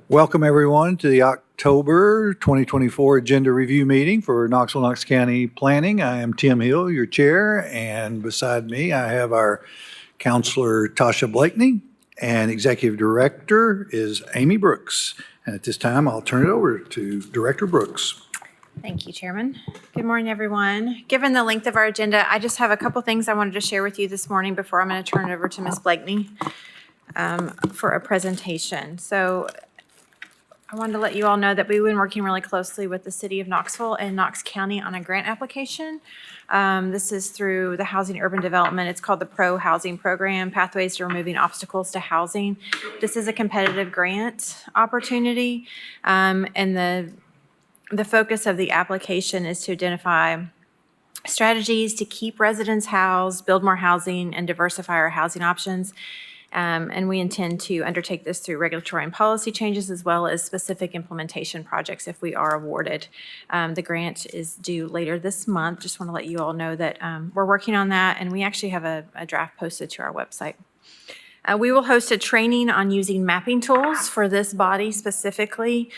Welcome, everyone, to the October 2024 Agenda Review Meeting for Knoxville, Knox County Planning. I am Tim Hill, your chair, and beside me, I have our Counselor Tasha Blakeney, and Executive Director is Amy Brooks. And at this time, I'll turn it over to Director Brooks. Thank you, Chairman. Good morning, everyone. Given the length of our agenda, I just have a couple things I wanted to share with you this morning before I'm going to turn it over to Ms. Blakeney for a presentation. So I wanted to let you all know that we've been working really closely with the City of Knoxville and Knox County on a grant application. This is through the Housing Urban Development. It's called the Pro Housing Program, Pathways to Removing Obstacles to Housing. This is a competitive grant opportunity, and the focus of the application is to identify strategies to keep residents housed, build more housing, and diversify our housing options. And we intend to undertake this through regulatory and policy changes as well as specific implementation projects if we are awarded. The grant is due later this month. Just want to let you all know that we're working on that, and we actually have a draft posted to our website. We will host a training on using mapping tools for this body specifically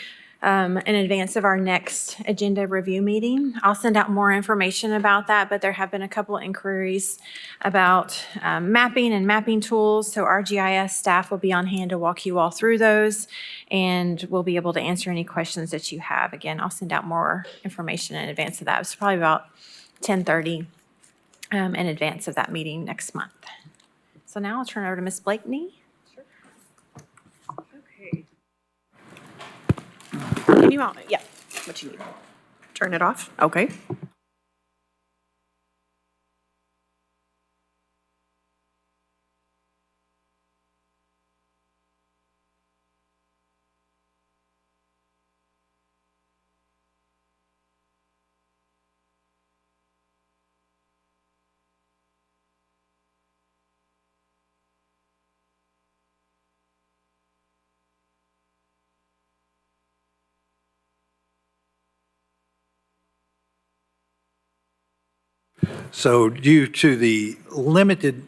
in advance of our next agenda review meeting. I'll send out more information about that, but there have been a couple of inquiries about mapping and mapping tools. So our GIS staff will be on hand to walk you all through those, and we'll be able to answer any questions that you have. Again, I'll send out more information in advance of that. It's probably about 10:30 in advance of that meeting next month. So now I'll turn it over to Ms. Blakeney. Can you, yeah, what you need? Turn it off? Okay. So due to the limited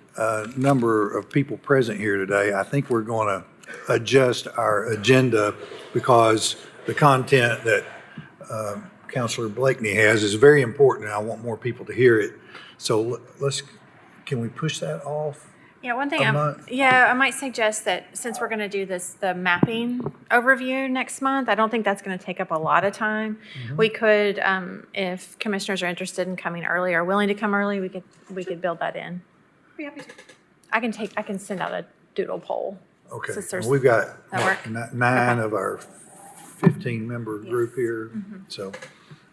number of people present here today, I think we're going to adjust our agenda because the content that Councilor Blakeney has is very important, and I want more people to hear it. So can we push that off? Yeah, one thing, I might suggest that since we're going to do the mapping overview next month, I don't think that's going to take up a lot of time. Mm-hmm. We could, if commissioners are interested in coming early or willing to come early, we could build that in. Be happy to. I can send out a doodle poll. Okay, well, we've got nine okay. of our 15-member group here, so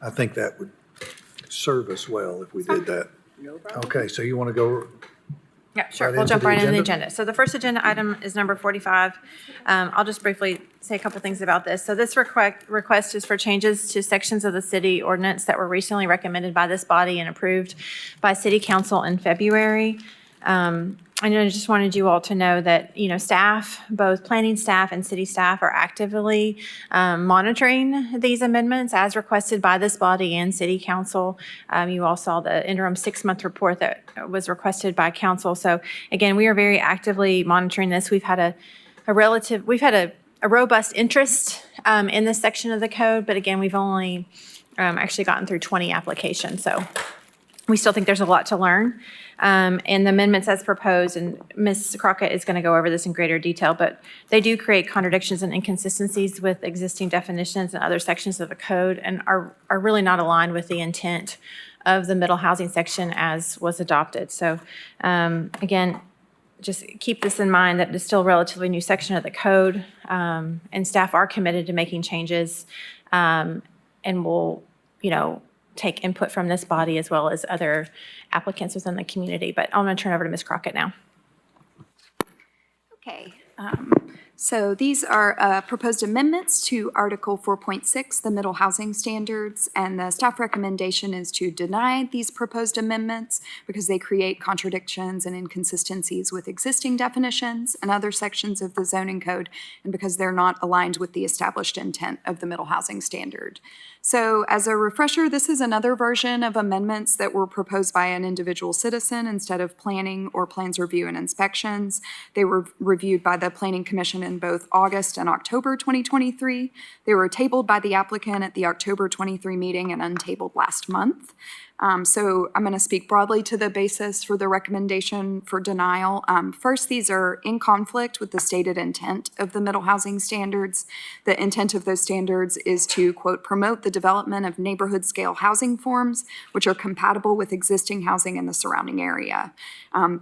I think that would serve us well if we did that. No problem. Okay, so you want to go? Yeah, sure. We'll jump right into the agenda. So the first agenda item is number 45. I'll just briefly say a couple things about this. So this request is for changes to sections of the city ordinance that were recently recommended by this body and approved by City Council in February. I just wanted you all to know that, staff, both planning staff and city staff are actively monitoring these amendments as requested by this body and City Council. You all saw the interim 6-month report that was requested by Council. So again, we are very actively monitoring this. We've had a robust interest in this section of the code, but again, we've only actually gotten through 20 applications. So we still think there's a lot to learn. And the amendments as proposed, and Ms. Crockett is going to go over this in greater detail, but they do create contradictions and inconsistencies with existing definitions and other sections of the code and are really not aligned with the intent of the middle housing section as was adopted. So again, just keep this in mind that it's still a relatively new section of the code, and staff are committed to making changes, and will, take input from this body as well as other applicants within the community. But I'm going to turn over to Ms. Crockett now. Okay. So these are proposed amendments to Article 4.6, the Middle Housing Standards, and the staff recommendation is to deny these proposed amendments because they create contradictions and inconsistencies with existing definitions and other sections of the zoning code, and because they're not aligned with the established intent of the Middle Housing Standard. So as a refresher, this is another version of amendments that were proposed by an individual citizen instead of planning or plans review and inspections. They were reviewed by the Planning Commission in both August and October 2023. They were tabled by the applicant at the October 23 meeting and untabled last month. So I'm going to speak broadly to the basis for the recommendation for denial. First, these are in conflict with the stated intent of the middle housing standards. The intent of those standards is to, quote, promote the development of neighborhood scale housing forms which are compatible with existing housing in the surrounding area.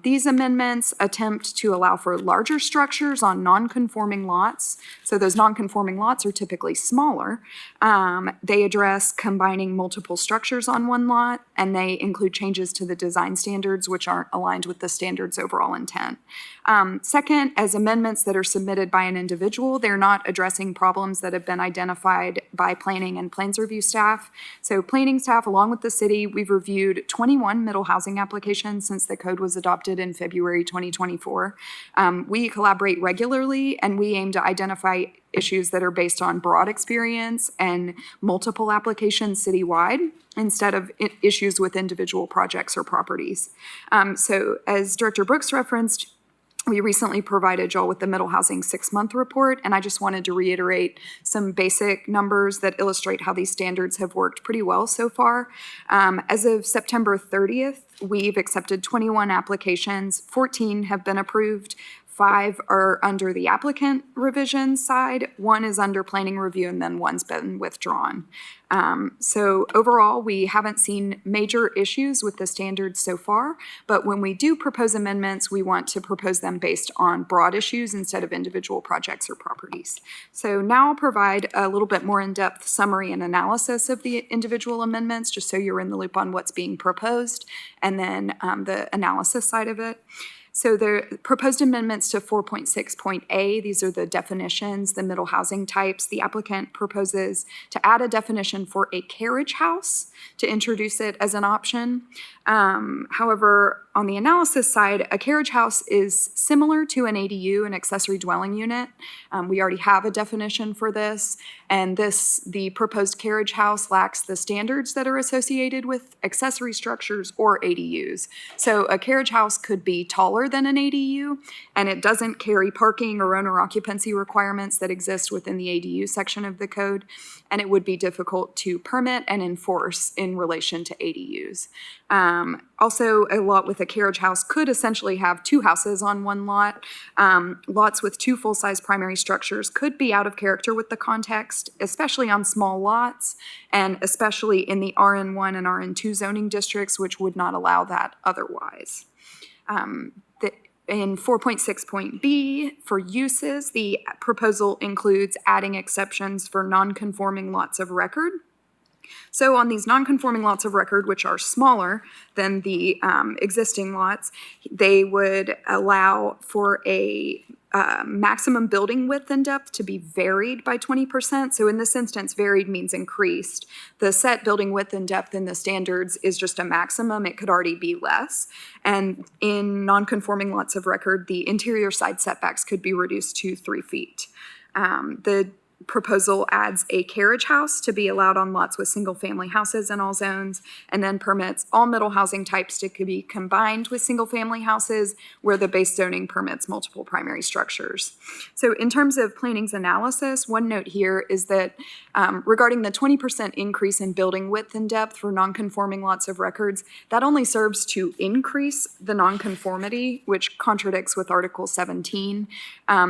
These amendments attempt to allow for larger structures on non-conforming lots. So those non-conforming lots are typically smaller. They address combining multiple structures on one lot, and they include changes to the design standards which aren't aligned with the standard's overall intent. Second, as amendments that are submitted by an individual, they're not addressing problems that have been identified by planning and plans review staff. So planning staff, along with the city, we've reviewed 21 middle housing applications since the code was adopted in February 2024. We collaborate regularly, and we aim to identify issues that are based on broad experience and multiple applications citywide instead of issues with individual projects or properties. So as Director Brooks referenced, we recently provided y'all with the Middle Housing 6-month report, and I just wanted to reiterate some basic numbers that illustrate how these standards have worked pretty well so far. As of September 30th, we've accepted 21 applications, 14 have been approved, 5 are under the applicant revision side, 1 is under planning review, and then 1's been withdrawn. So overall, we haven't seen major issues with the standards so far, but when we do propose amendments, we want to propose them based on broad issues instead of individual projects or properties. So now I'll provide a little bit more in-depth summary and analysis of the individual amendments, just so you're in the loop on what's being proposed, and then the analysis side of it. So the proposed amendments to 4.6.A, these are the definitions, the middle housing types. The applicant proposes to add a definition for a carriage house to introduce it as an option. However, on the analysis side, a carriage house is similar to an ADU, an accessory dwelling unit. We already have a definition for this, and the proposed carriage house lacks the standards that are associated with accessory structures or ADUs. So a carriage house could be taller than an ADU, and it doesn't carry parking or owner occupancy requirements that exist within the ADU section of the code, and it would be difficult to permit and enforce in relation to ADUs. Also, a lot with a carriage house could essentially have 2 houses on one lot. Lots with 2 full-size primary structures could be out of character with the context, especially on small lots, and especially in the RN1 and RN2 zoning districts, which would not allow that otherwise. In 4.6.B, for uses, the proposal includes adding exceptions for non-conforming lots of record. So on these non-conforming lots of record, which are smaller than the existing lots, they would allow for a maximum building width and depth to be varied by 20%. So in this instance, varied means increased. The set building width and depth in the standards is just a maximum. It could already be less. And in non-conforming lots of record, the interior side setbacks could be reduced to 3 feet. The proposal adds a carriage house to be allowed on lots with single-family houses in all zones, and then permits all middle housing types to be combined with single-family houses where the base zoning permits multiple primary structures. So in terms of planning's analysis, one note here is that regarding the 20% increase in building width and depth for non-conforming lots of records, that only serves to increase the non-conformity, which contradicts with Article 17.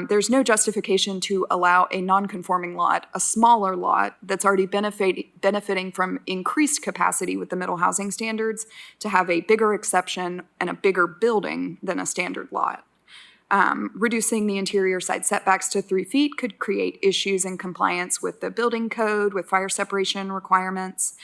There's no justification to allow a non-conforming lot, a smaller lot that's already benefiting from increased capacity with the middle housing standards, to have a bigger exception and a bigger building than a standard lot. Reducing the interior side setbacks to 3 feet could create issues in compliance with the building code, with fire separation requirements.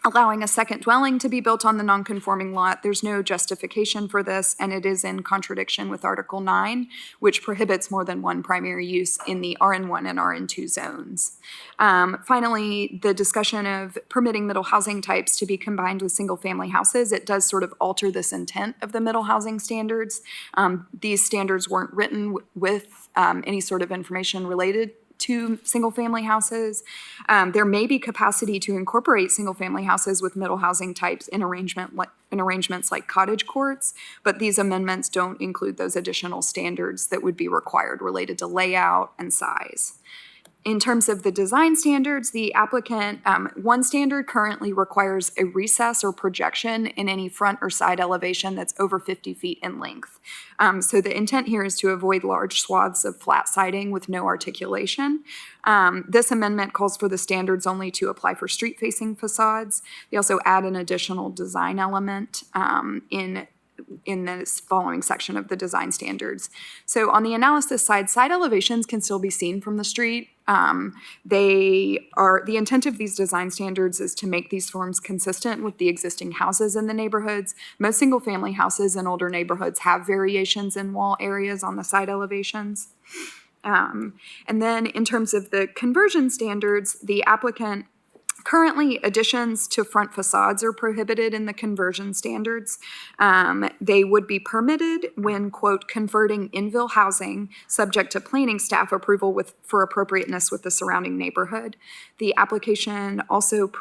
Allowing a second dwelling to be built on the non-conforming lot, there's no justification for this, and it is in contradiction with Article 9, which prohibits more than one primary use in the RN1 and RN2 zones. Finally, the discussion of permitting middle housing types to be combined with single-family houses, it does sort of alter this intent of the middle housing standards. These standards weren't written with any sort of information related 2 single-family houses. There may be capacity to incorporate single-family houses with middle housing types in arrangements like cottage courts, but these amendments don't include those additional standards that would be required related to layout and size. In terms of the design standards, the applicant, one standard currently requires a recess or projection in any front or side elevation that's over 50 feet in length. So the intent here is to avoid large swaths of flat siding with no articulation. This amendment calls for the standards only to apply for street-facing facades. They also add an additional design element in this following section of the design standards. So on the analysis side elevations can still be seen from the street. The intent of these design standards is to make these forms consistent with the existing houses in the neighborhoods. Most single-family houses in older neighborhoods have variations in wall areas on the side elevations. And then in terms of the conversion standards, the applicant currently, additions to front facades are prohibited in the conversion standards. They would be permitted when, quote, converting infill housing subject to planning staff approval for appropriateness with the surrounding neighborhood. The application also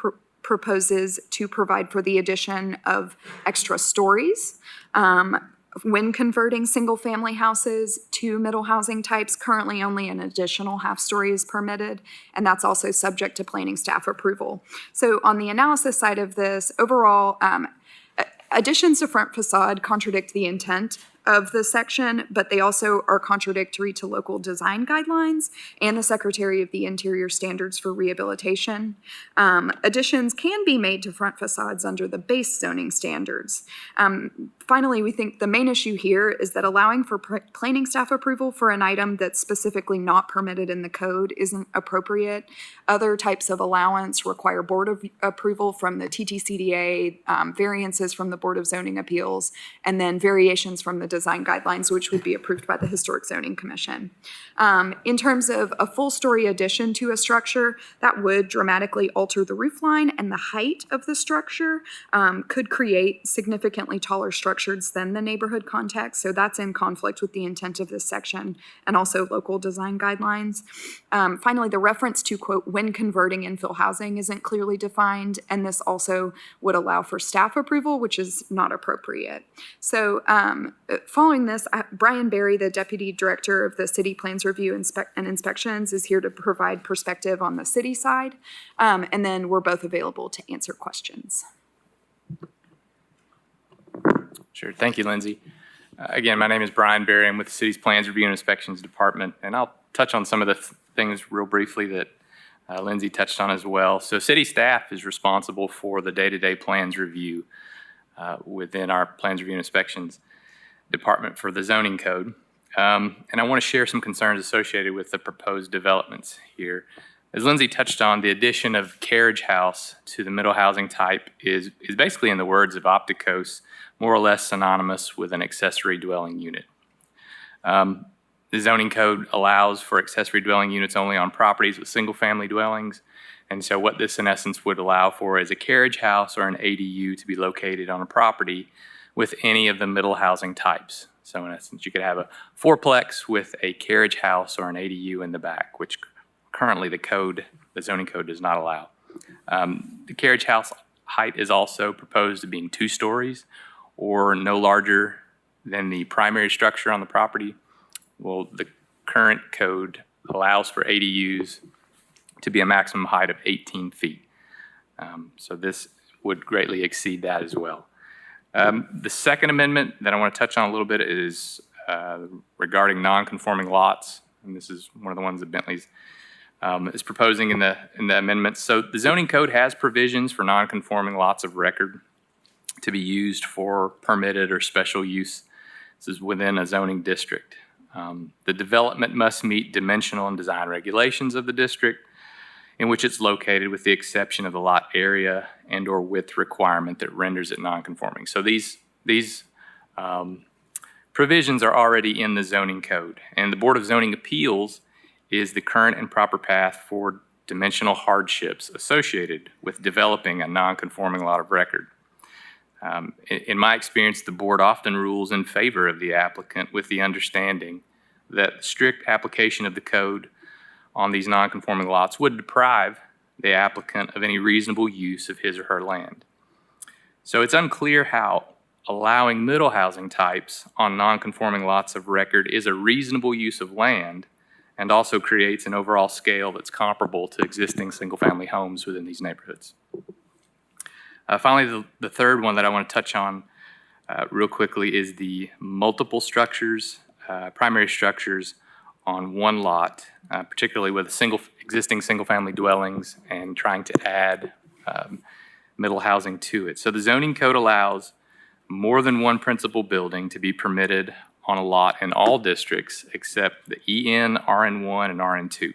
proposes to provide for the addition of extra stories. When converting single-family houses to middle housing types, currently only an additional half-story is permitted, and that's also subject to planning staff approval. So on the analysis side of this, overall, additions to front facade contradict the intent of the section, but they also are contradictory to local design guidelines and the Secretary of the Interior standards for rehabilitation. Additions can be made to front facades under the base zoning standards. Finally, we think the main issue here is that allowing for planning staff approval for an item that's specifically not permitted in the code isn't appropriate. Other types of allowance require board approval from the TTCDA, variances from the Board of Zoning Appeals, and then variations from the design guidelines, which would be approved by the Historic Zoning Commission. In terms of a full-story addition to a structure, that would dramatically alter the roof line and the height of the structure, could create significantly taller structures than the neighborhood context, so that's in conflict with the intent of this section and also local design guidelines. Finally, the reference to, quote, when converting infill housing isn't clearly defined, and this also would allow for staff approval, which is not appropriate. So following this, Brian Berry, the Deputy Director of the City Plans Review and Inspections, is here to provide perspective on the city side, and then we're both available to answer questions. Sure. Thank you, Lindsay. Again, my name is Brian Berry. I'm with the City's Plans Review and Inspections Department, and I'll touch on some of the things real briefly that Lindsay touched on as well. So city staff is responsible for the day-to-day plans review within our Plans Review and Inspections Department for the zoning code. And I want to share some concerns associated with the proposed developments here. As Lindsay touched on, the addition of carriage house to the middle housing type is basically, in the words of Opticos, more or less synonymous with an accessory dwelling unit. The zoning code allows for accessory dwelling units only on properties with single-family dwellings. And so what this in essence would allow for is a carriage house or an ADU to be located on a property with any of the middle housing types. So in essence, you could have a fourplex with a carriage house or an ADU in the back, which currently the zoning code does not allow. The carriage house height is also proposed to being 2 stories or no larger than the primary structure on the property. Well, the current code allows for ADUs to be a maximum height of 18 feet. So this would greatly exceed that as well. The second amendment that I want to touch on a little bit is regarding non-conforming lots, and this is one of the ones that Bentley's is proposing in the amendments. So the zoning code has provisions for non-conforming lots of record to be used for permitted or special use. This is within a zoning district. The development must meet dimensional and design regulations of the district in which it's located, with the exception of the lot area and or width requirement that renders it non-conforming. So these provisions are already in the zoning code, and the Board of Zoning Appeals is the current and proper path for dimensional hardships associated with developing a non-conforming lot of record. In my experience, the board often rules in favor of the applicant with the understanding that strict application of the code on these non-conforming lots would deprive the applicant of any reasonable use of his or her land. So it's unclear how allowing middle housing types on non-conforming lots of record is a reasonable use of land and also creates an overall scale that's comparable to existing single-family homes within these neighborhoods. Finally, the third one that I want to touch on real quickly is the multiple structures, primary structures on one lot, particularly with existing single-family dwellings and trying to add middle housing to it. So the zoning code allows more than one principal building to be permitted on a lot in all districts except the EN, RN1, and RN2,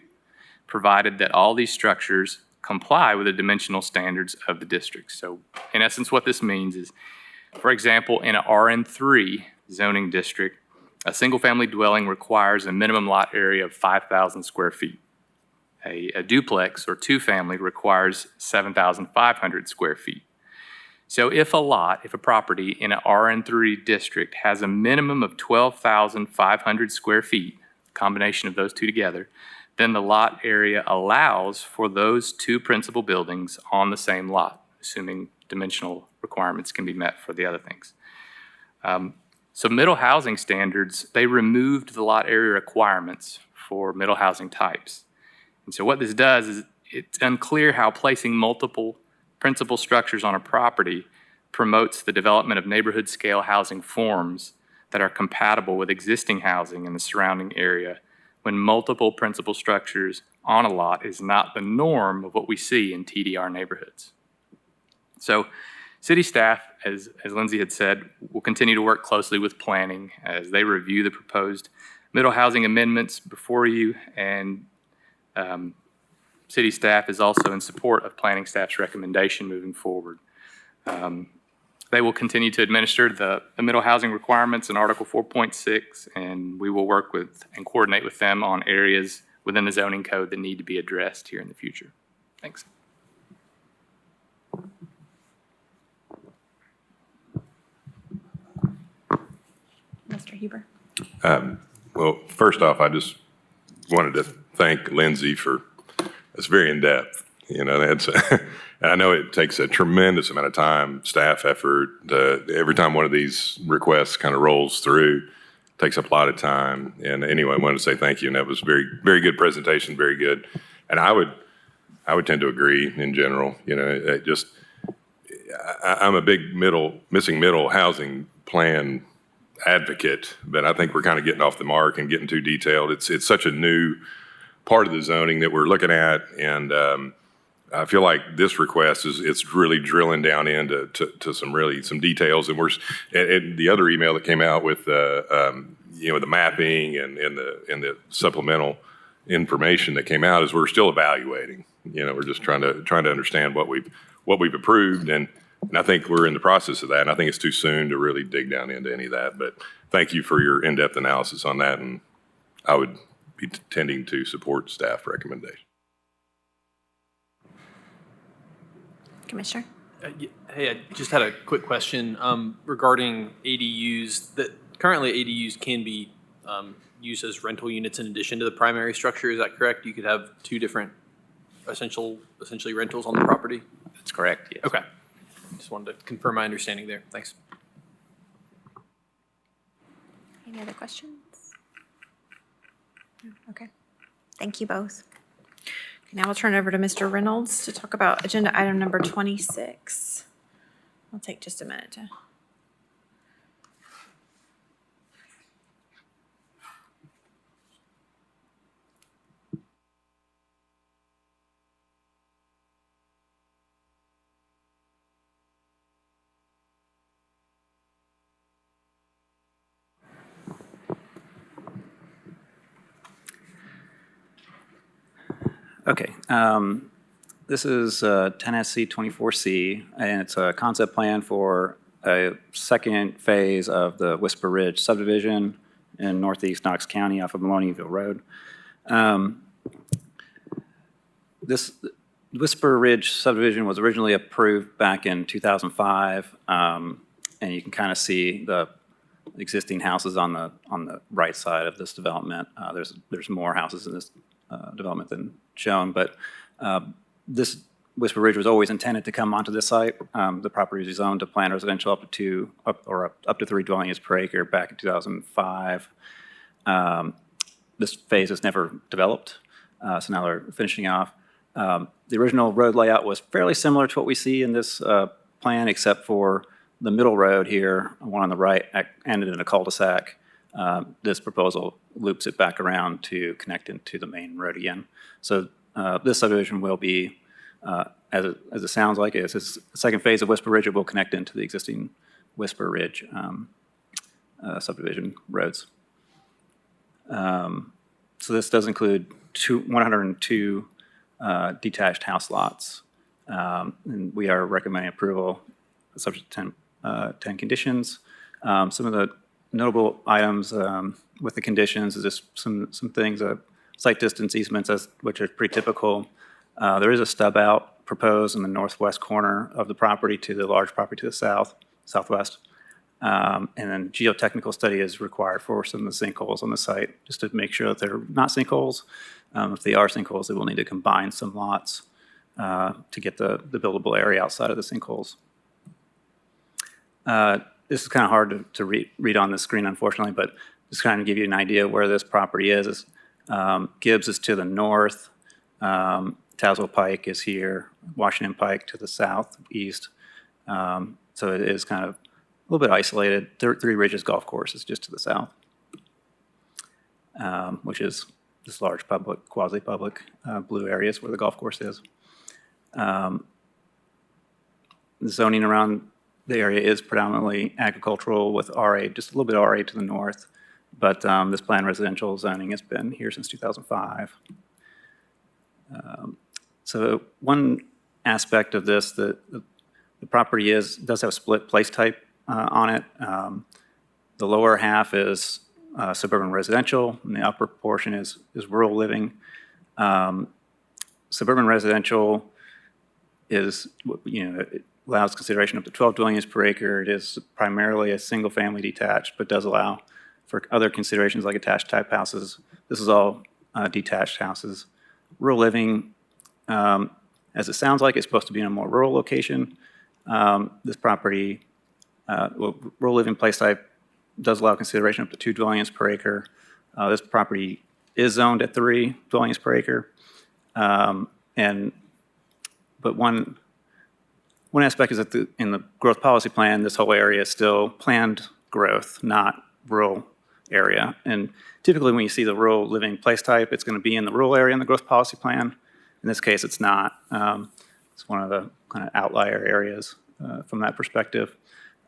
provided that all these structures comply with the dimensional standards of the district. So in essence, what this means is, for example, in a RN3 zoning district, a single-family dwelling requires a minimum lot area of 5,000 square feet. A duplex or two-family requires 7,500 square feet. So if a property in an RN3 district has a minimum of 12,500 square feet, combination of those two together, then the lot area allows for those two principal buildings on the same lot, assuming dimensional requirements can be met for the other things. So middle housing standards, they removed the lot area requirements for middle housing types. And so what this does is it's unclear how placing multiple principal structures on a property promotes the development of neighborhood scale housing forms that are compatible with existing housing in the surrounding area when multiple principal structures on a lot is not the norm of what we see in TDR neighborhoods. So city staff, as Lindsay had said, will continue to work closely with planning as they review the proposed middle housing amendments before you, and city staff is also in support of planning staff's recommendation moving forward. They will continue to administer the middle housing requirements in Article 4.6, and we will work with and coordinate with them on areas within the zoning code that need to be addressed here in the future. Thanks. Mr. Huber. Well, first off, I just wanted to thank Lindsay for, it's very in-depth. You know, that's, and I know it takes a tremendous amount of time, staff effort. Every time one of these requests kind of rolls through, it takes up a lot of time. And anyway, I wanted to say thank you. And that was very, very good presentation, very good. And I would tend to agree in general. You know, I'm a big missing middle housing plan advocate, but I think we're kind of getting off the mark and getting too detailed. It's such a new part of the zoning that we're looking at, and I feel like this request it's really drilling down into some details. And and the other email that came out with the mapping and the supplemental information that came out is we're still evaluating. You know, we're just trying to understand what we've approved, and I think we're in the process of that. And I think it's too soon to really dig down into any of that. But thank you for your in-depth analysis on that, and I would be tending to support staff recommendation. Commissioner? Hey, I just had a quick question regarding ADUs. That currently ADUs can be used as rental units in addition to the primary structure. Is that correct? You could have two different essentially rentals on the property? That's correct, yes. Okay. Just wanted to confirm my understanding there. Thanks. Any other questions? No? Okay. Thank you both. Okay, now we'll turn it over to Mr. Reynolds to talk about agenda item number 26. I'll take just a minute to. Okay, this is 10SC 24C, and it's a concept plan for a second phase of the Whisper Ridge subdivision in northeast Knox County off of Maloneyville Road. This Whisper Ridge subdivision was originally approved back in 2005, and you can kind of see the existing houses on the right side of this development. There's more houses in this development than shown, but this Whisper Ridge was always intended to come onto this site. The property was zoned to planned residential up to 3 dwelling units per acre back in 2005. This phase has never developed, so now they're finishing off. The original road layout was fairly similar to what we see in this plan, except for the middle road here, one on the right, ended in a cul-de-sac. This proposal loops it back around to connect into the main road again. So this subdivision will be, as it sounds like, it's the second phase of Whisper Ridge. It will connect into the existing Whisper Ridge subdivision roads. So this does include 102 detached house lots. And we are recommending approval subject to 10 conditions. Some of the notable items with the conditions is just some things, site distance easements, which are pretty typical. There is a stub out proposed in the northwest corner of the property to the large property to the southwest. And then geotechnical study is required for some of the sinkholes on the site, just to make sure that they're not sinkholes. If they are sinkholes, they will need to combine some lots to get the buildable area outside of the sinkholes. This is kind of hard to read on the screen, unfortunately, but just kind of give you an idea of where this property is. Gibbs is to the north. Tazewell Pike is here. Washington Pike to the southeast. So it is kind of a little bit isolated. Three Ridges Golf Course is just to the south, which is this large public, quasi-public blue areas where the golf course is. The zoning around the area is predominantly agricultural with RA, just a little bit of RA to the north, but this planned residential zoning has been here since 2005. So one aspect of this, the property does have split place type on it. The lower half is suburban residential, and the upper portion is rural living. Suburban residential is, it allows consideration up to 12 dwelling units per acre. It is primarily a single family detached, but does allow for other considerations like attached type houses. This is all detached houses. Rural living, as it sounds like, it's supposed to be in a more rural location. This property, rural living place type does allow consideration up to 2 dwelling units per acre. This property is zoned at 3 dwelling units per acre. But one aspect is that in the growth policy plan, this whole area is still planned growth, not rural area. And typically when you see the rural living place type, it's going to be in the rural area in the growth policy plan. In this case, it's not. It's one of the kind of outlier areas from that perspective.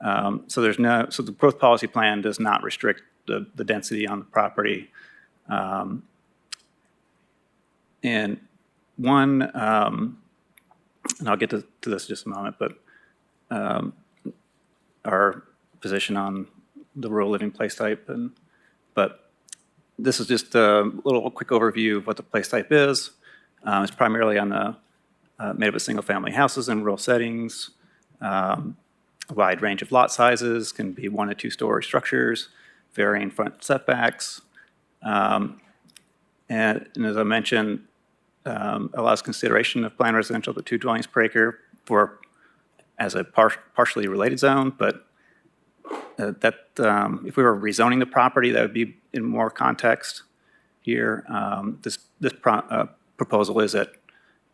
So the growth policy plan does not restrict the density on the property. And I'll get to this in just a moment, but our position on the rural living place type, but this is just a little quick overview of what the place type is. It's primarily on the made up of single family houses in rural settings. A wide range of lot sizes, can be 1 to 2 story structures, varying front setbacks. And as I mentioned, allows consideration of planned residential to 2 dwellings per acre as a partially related zone, but if we were rezoning the property, that would be in more context here. This proposal is at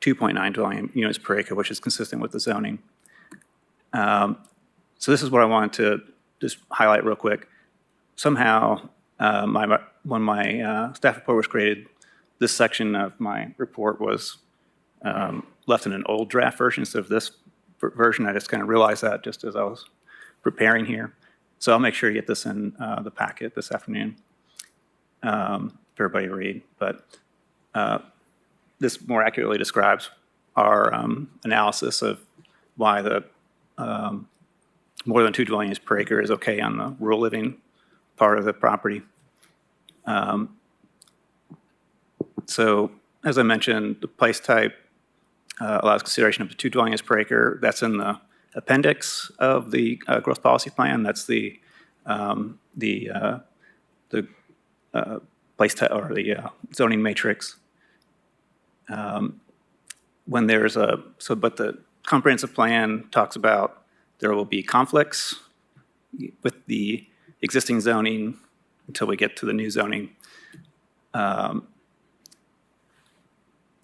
2.9 dwelling units per acre, which is consistent with the zoning. So this is what I wanted to just highlight real quick. Somehow, when my staff report was created, this section of my report was left in an old draft version instead of this version. I just kind of realized that just as I was preparing here. So I'll make sure you get this in the packet this afternoon for everybody to read. But this more accurately describes our analysis of why the more than 2 dwelling units per acre is okay on the rural living part of the property. So as I mentioned, the place type allows consideration up to 2 dwelling units per acre. That's in the appendix of the growth policy plan. That's the place type or the zoning matrix. When there's but the comprehensive plan talks about there will be conflicts with the existing zoning until we get to the new zoning. And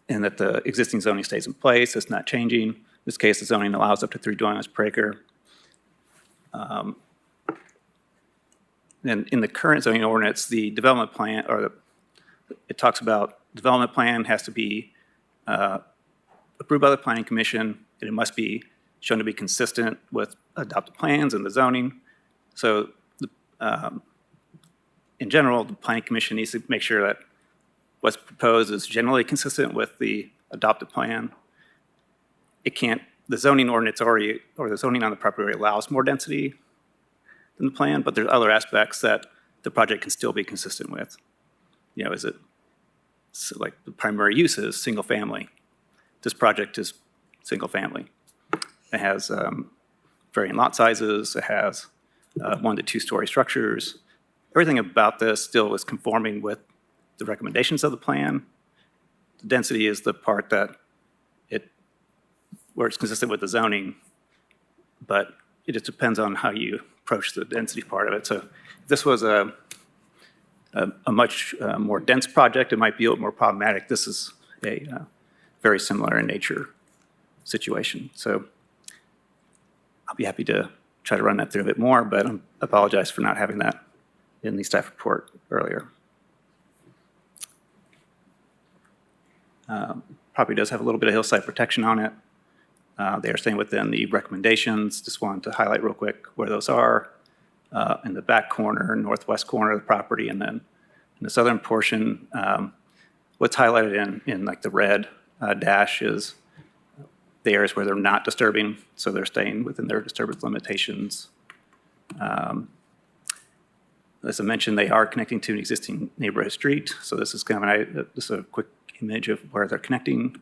that the existing zoning stays in place, it's not changing. In this case, the zoning allows up to 3 dwellings per acre. And in the current zoning ordinance, the development plan, it talks about development plan has to be approved by the planning commission, and it must be shown to be consistent with adopted plans and the zoning. So in general, the planning commission needs to make sure that what's proposed is generally consistent with the adopted plan. The zoning ordinance already, or the zoning on the property already allows more density than the plan, but there's other aspects that the project can still be consistent with. You know, is it, so like the primary use is single family. This project is single family. It has varying lot sizes. It has 1 to 2 story structures. Everything about this still is conforming with the recommendations of the plan. The density is the part that where it's consistent with the zoning, but it just depends on how you approach the density part of it. So if this was a much more dense project, it might be a little more problematic. This is a very similar in nature situation. So I'll be happy to try to run that through a bit more, but I apologize for not having that in the staff report earlier. Property does have a little bit of hillside protection on it. They are staying within the recommendations. Just wanted to highlight real quick where those are. In the back corner, northwest corner of the property, and then in the southern portion, what's highlighted in like the red dash is the areas where they're not disturbing, so they're staying within their disturbance limitations. As I mentioned, they are connecting to an existing neighborhood street, so this is kind of just a quick image of where they're connecting.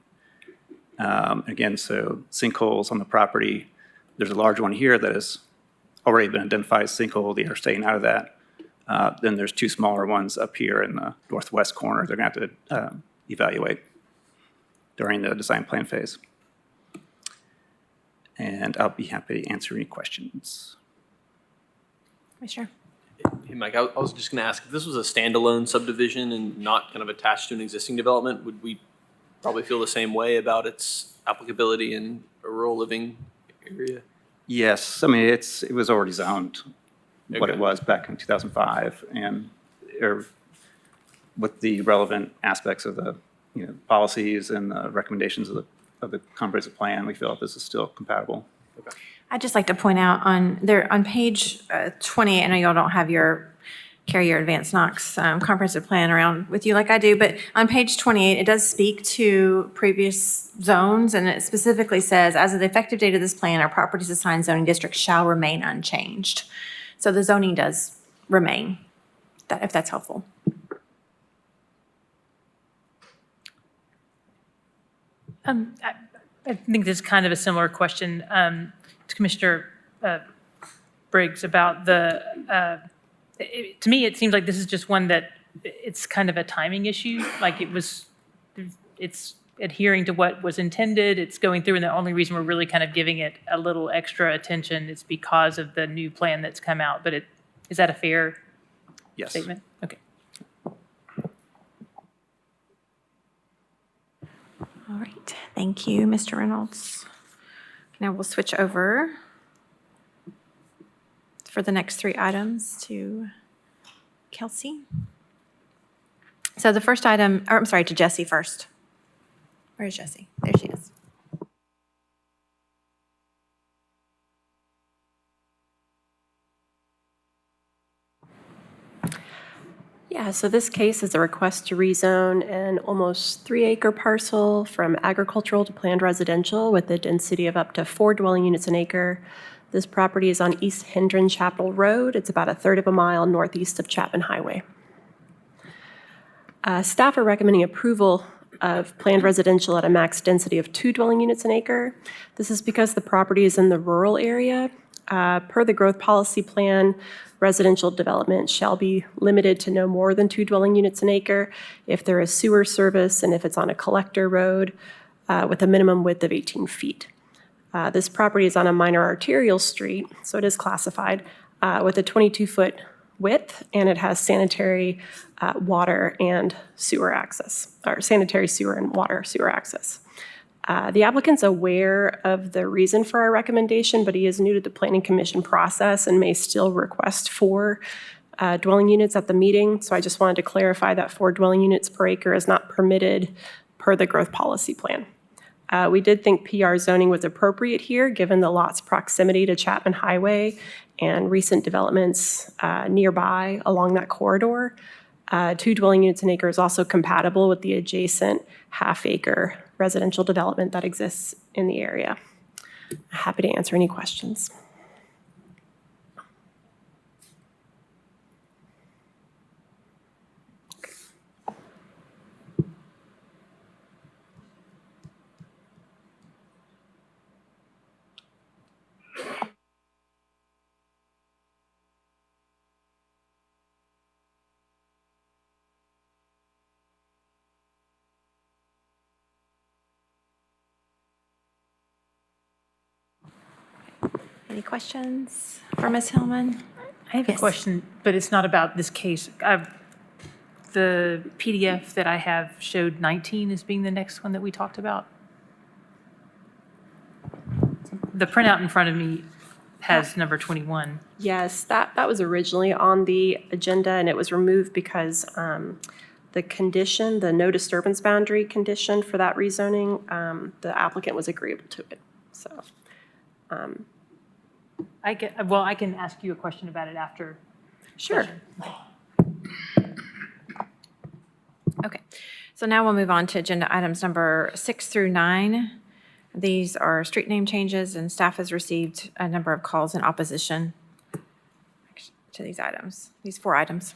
Again, so sinkholes on the property. There's a large one here that has already been identified as sinkhole. They are staying out of that. Then there's 2 smaller ones up here in the northwest corner they're going to have to evaluate during the design plan phase. And I'll be happy to answer any questions. Commissioner? Hey, Mike, I was just going to ask, if this was a standalone subdivision and not kind of attached to an existing development, would we probably feel the same way about its applicability in a rural living area? Yes, I mean, it was already zoned what Okay. it was back in 2005, and with the relevant aspects of the policies and the recommendations of the comprehensive plan, we feel that this is still compatible. I'd just like to point out on page 20, I know y'all don't have carry your advanced Knox comprehensive plan around with you like I do, but on page 28, it does speak to previous zones, and it specifically says, as of the effective date of this plan, our properties assigned zoning district shall remain unchanged. So the zoning does remain, if that's helpful. I think this is kind of a similar question to Commissioner Briggs about to me, it seems like this is just one that it's kind of a timing issue. Like it's adhering to what was intended. It's going through, and the only reason we're really kind of giving it a little extra attention is because of the new plan that's come out. But is that a fair statement? Okay. All right, thank you, Mr. Reynolds. Now we'll switch over for the next 3 items to Kelsey. So the first item, or I'm sorry, to Jessie first. Where is Jessie? There she is. Yeah, so this case is a request to rezone an almost 3-acre parcel from agricultural to planned residential with a density of up to 4 dwelling units an acre. This property is on East Hendron Chapel Road. It's about 1/3 of a mile northeast of Chapman Highway. Staff are recommending approval of planned residential at a max density of 2 dwelling units an acre. This is because the property is in the rural area. Per the growth policy plan, residential development shall be limited to no more than 2 dwelling units an acre if there is sewer service and if it's on a collector road with a minimum width of 18 feet. This property is on a minor arterial street, so it is classified with a 22-foot width, and it has sanitary water and sewer access, or sanitary sewer and water sewer access. The applicant's aware of the reason for our recommendation, but he is new to the Planning Commission process and may still request 4 dwelling units at the meeting. So I just wanted to clarify that 4 dwelling units per acre is not permitted per the growth policy plan. We did think PR zoning was appropriate here, given the lot's proximity to Chapman Highway and recent developments nearby along that corridor. 2 dwelling units an acre is also compatible with the adjacent half-acre residential development that exists in the area. Happy to answer any questions. Any questions for Ms. Hillman? I have a question, but it's not about this case. The PDF that I have showed 19 as being the next one that we talked about. The printout in front of me has number 21. Yes, that was originally on the agenda, and it was removed because the condition, the no disturbance boundary condition for that rezoning, the applicant was agreeable to it, so. I can ask you a question about it after. Sure. session. Okay, so now we'll move on to agenda items number 6 through 9. These are street name changes, and staff has received a number of calls in opposition to these items, these 4 items.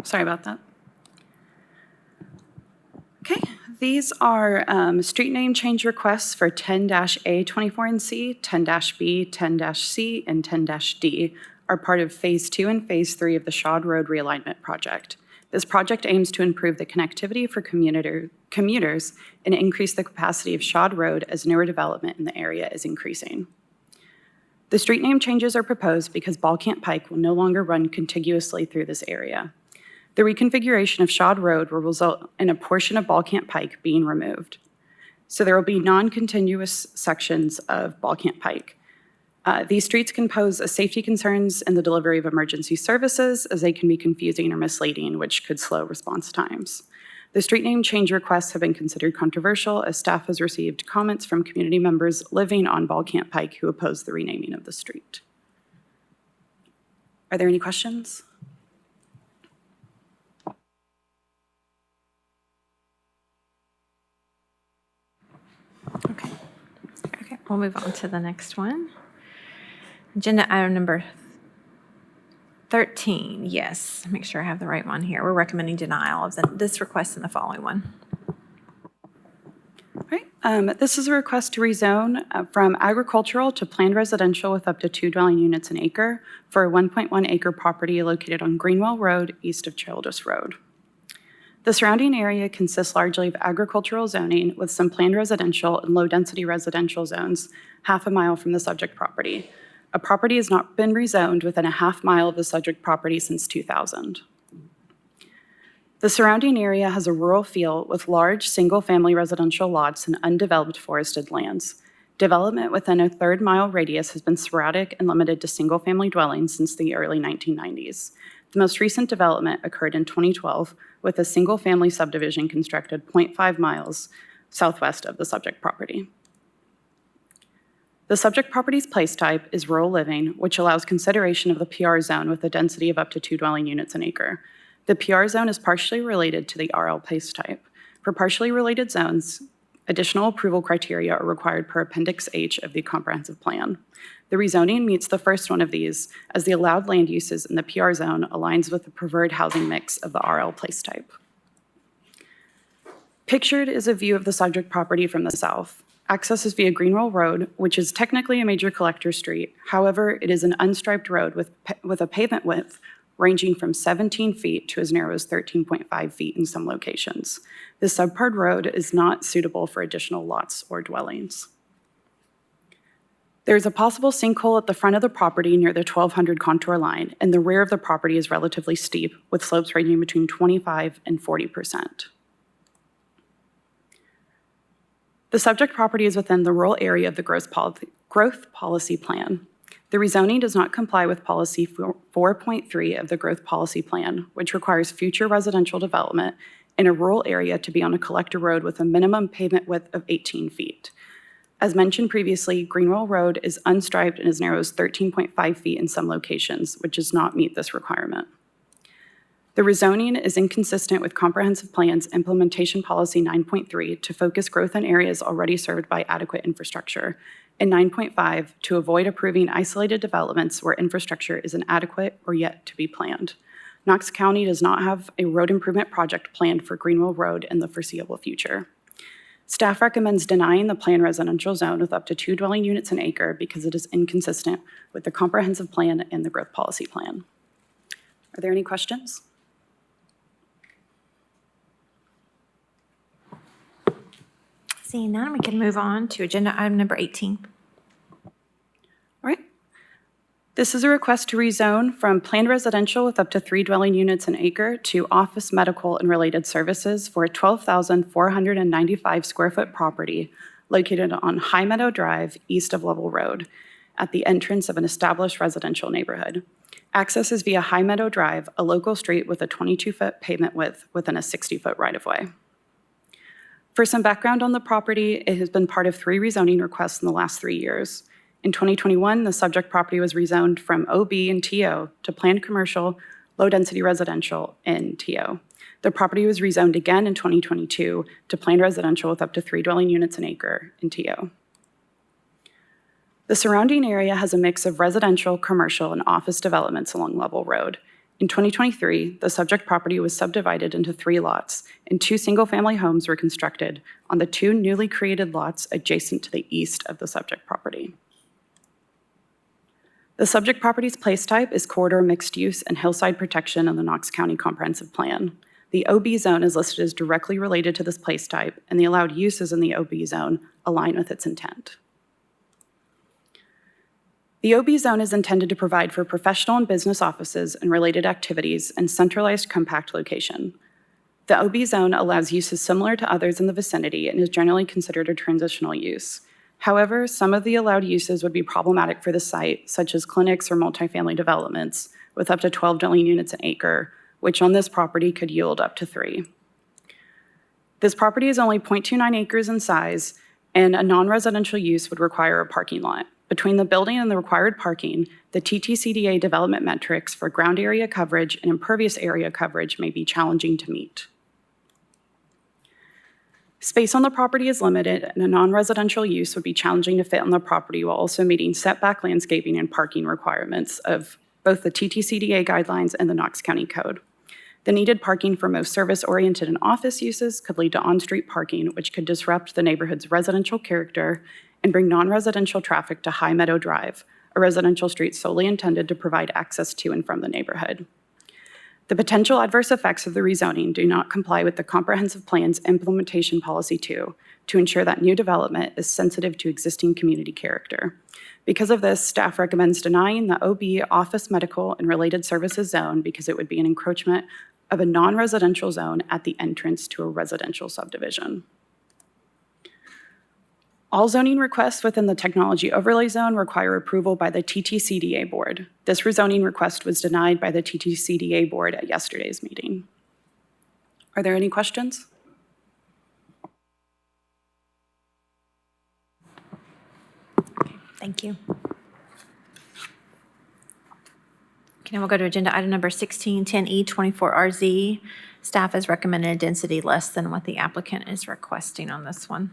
Sorry about that. Okay, these are street name change requests for 10-A24 and C, 10-B, 10-C, and 10-D are part of Phase 2 and Phase 3 of the Shawd Road Realignment Project. This project aims to improve the connectivity for commuters and increase the capacity of Shawd Road as newer development in the area is increasing. The street name changes are proposed because Ballcamp Pike will no longer run contiguously through this area. The reconfiguration of Shawd Road will result in a portion of Ballcamp Pike being removed. So there will be non-continuous sections of Ballcamp Pike. These streets can pose safety concerns in the delivery of emergency services, as they can be confusing or misleading, which could slow response times. The street name change requests have been considered controversial, as staff has received comments from community members living on Ballcamp Pike who oppose the renaming of the street. Are there any questions? Okay, we'll move on to the next one. Agenda item number 13, yes, make sure I have the right one here. We're recommending denial of this request and the following one. All right, this is a request to rezone from agricultural to planned residential with up to 2 dwelling units an acre for a 1.1 acre property located on Greenwell Road, east of Childress Road. The surrounding area consists largely of agricultural zoning with some planned residential and low-density residential zones half a mile from the subject property. A property has not been rezoned within a half mile of the subject property since 2000. The surrounding area has a rural feel with large single-family residential lots and undeveloped forested lands. Development within a 3rd-mile radius has been sporadic and limited to single-family dwellings since the early 1990s. The most recent development occurred in 2012 with a single-family subdivision constructed 0.5 miles southwest of the subject property. The subject property's place type is rural living, which allows consideration of the PR zone with a density of up to 2 dwelling units an acre. The PR zone is partially related to the RL place type. For partially related zones, additional approval criteria are required per Appendix H of the comprehensive plan. The rezoning meets the first one of these, as the allowed land uses in the PR zone aligns with the preferred housing mix of the RL place type. Pictured is a view of the subject property from the south. Access is via Greenwell Road, which is technically a major collector street. However, it is an unstriped road with a pavement width ranging from 17 feet to as narrow as 13.5 feet in some locations. This subpart road is not suitable for additional lots or dwellings. There is a possible sinkhole at the front of the property near the 1200 contour line, and the rear of the property is relatively steep, with slopes ranging between 25 and 40%. The subject property is within the rural area of the growth policy plan. The rezoning does not comply with policy 4.3 of the growth policy plan, which requires future residential development in a rural area to be on a collector road with a minimum pavement width of 18 feet. As mentioned previously, Greenwell Road is unstriped and as narrow as 13.5 feet in some locations, which does not meet this requirement. The rezoning is inconsistent with Comprehensive Plan's Implementation Policy 9.3 to focus growth in areas already served by adequate infrastructure, and 9.5 to avoid approving isolated developments where infrastructure is inadequate or yet to be planned. Knox County does not have a road improvement project planned for Greenwell Road in the foreseeable future. Staff recommends denying the planned residential zone with up to 2 dwelling units an acre because it is inconsistent with the Comprehensive Plan and the Growth Policy Plan. Are there any questions? Seeing none, we can move on to agenda item number 18. All right. This is a request to rezone from planned residential with up to 3 dwelling units an acre to office, medical, and related services for a 12,495 square foot property located on High Meadow Drive, east of Level Road, at the entrance of an established residential neighborhood. Access is via High Meadow Drive, a local street with a 22-foot pavement width within a 60-foot right-of-way. For some background on the property, it has been part of 3 rezoning requests in the last 3 years. In 2021, the subject property was rezoned from OB and TO to planned commercial, low-density residential, and TO. The property was rezoned again in 2022 to planned residential with up to 3 dwelling units an acre in TO. The surrounding area has a mix of residential, commercial, and office developments along Level Road. In 2023, the subject property was subdivided into 3 lots, and 2 single-family homes were constructed on the 2 newly created lots adjacent to the east of the subject property. The subject property's place type is corridor mixed use and hillside protection in the Knox County Comprehensive Plan. The OB zone is listed as directly related to this place type, and the allowed uses in the OB zone align with its intent. The OB zone is intended to provide for professional and business offices and related activities in centralized compact location. The OB zone allows uses similar to others in the vicinity and is generally considered a transitional use. However, some of the allowed uses would be problematic for the site, such as clinics or multifamily developments with up to 12 dwelling units an acre, which on this property could yield up to 3. This property is only 0.29 acres in size, and a non-residential use would require a parking lot. Between the building and the required parking, the TTCDA development metrics for ground area coverage and impervious area coverage may be challenging to meet. Space on the property is limited, and a non-residential use would be challenging to fit on the property while also meeting setback landscaping and parking requirements of both the TTCDA guidelines and the Knox County Code. The needed parking for most service-oriented and office uses could lead to on-street parking, which could disrupt the neighborhood's residential character and bring non-residential traffic to High Meadow Drive, a residential street solely intended to provide access to and from the neighborhood. The potential adverse effects of the rezoning do not comply with the Comprehensive Plan's Implementation Policy 2 to ensure that new development is sensitive to existing community character. Because of this, staff recommends denying the OB office, medical, and related services zone because it would be an encroachment of a non-residential zone at the entrance to a residential subdivision. All zoning requests within the Technology Overlay Zone require approval by the TTCDA Board. This rezoning request was denied by the TTCDA Board at yesterday's meeting. Are there any questions? Thank you. Okay, now we'll go to agenda item number 16, 10E 24RZ. Staff has recommended a density less than what the applicant is requesting on this one.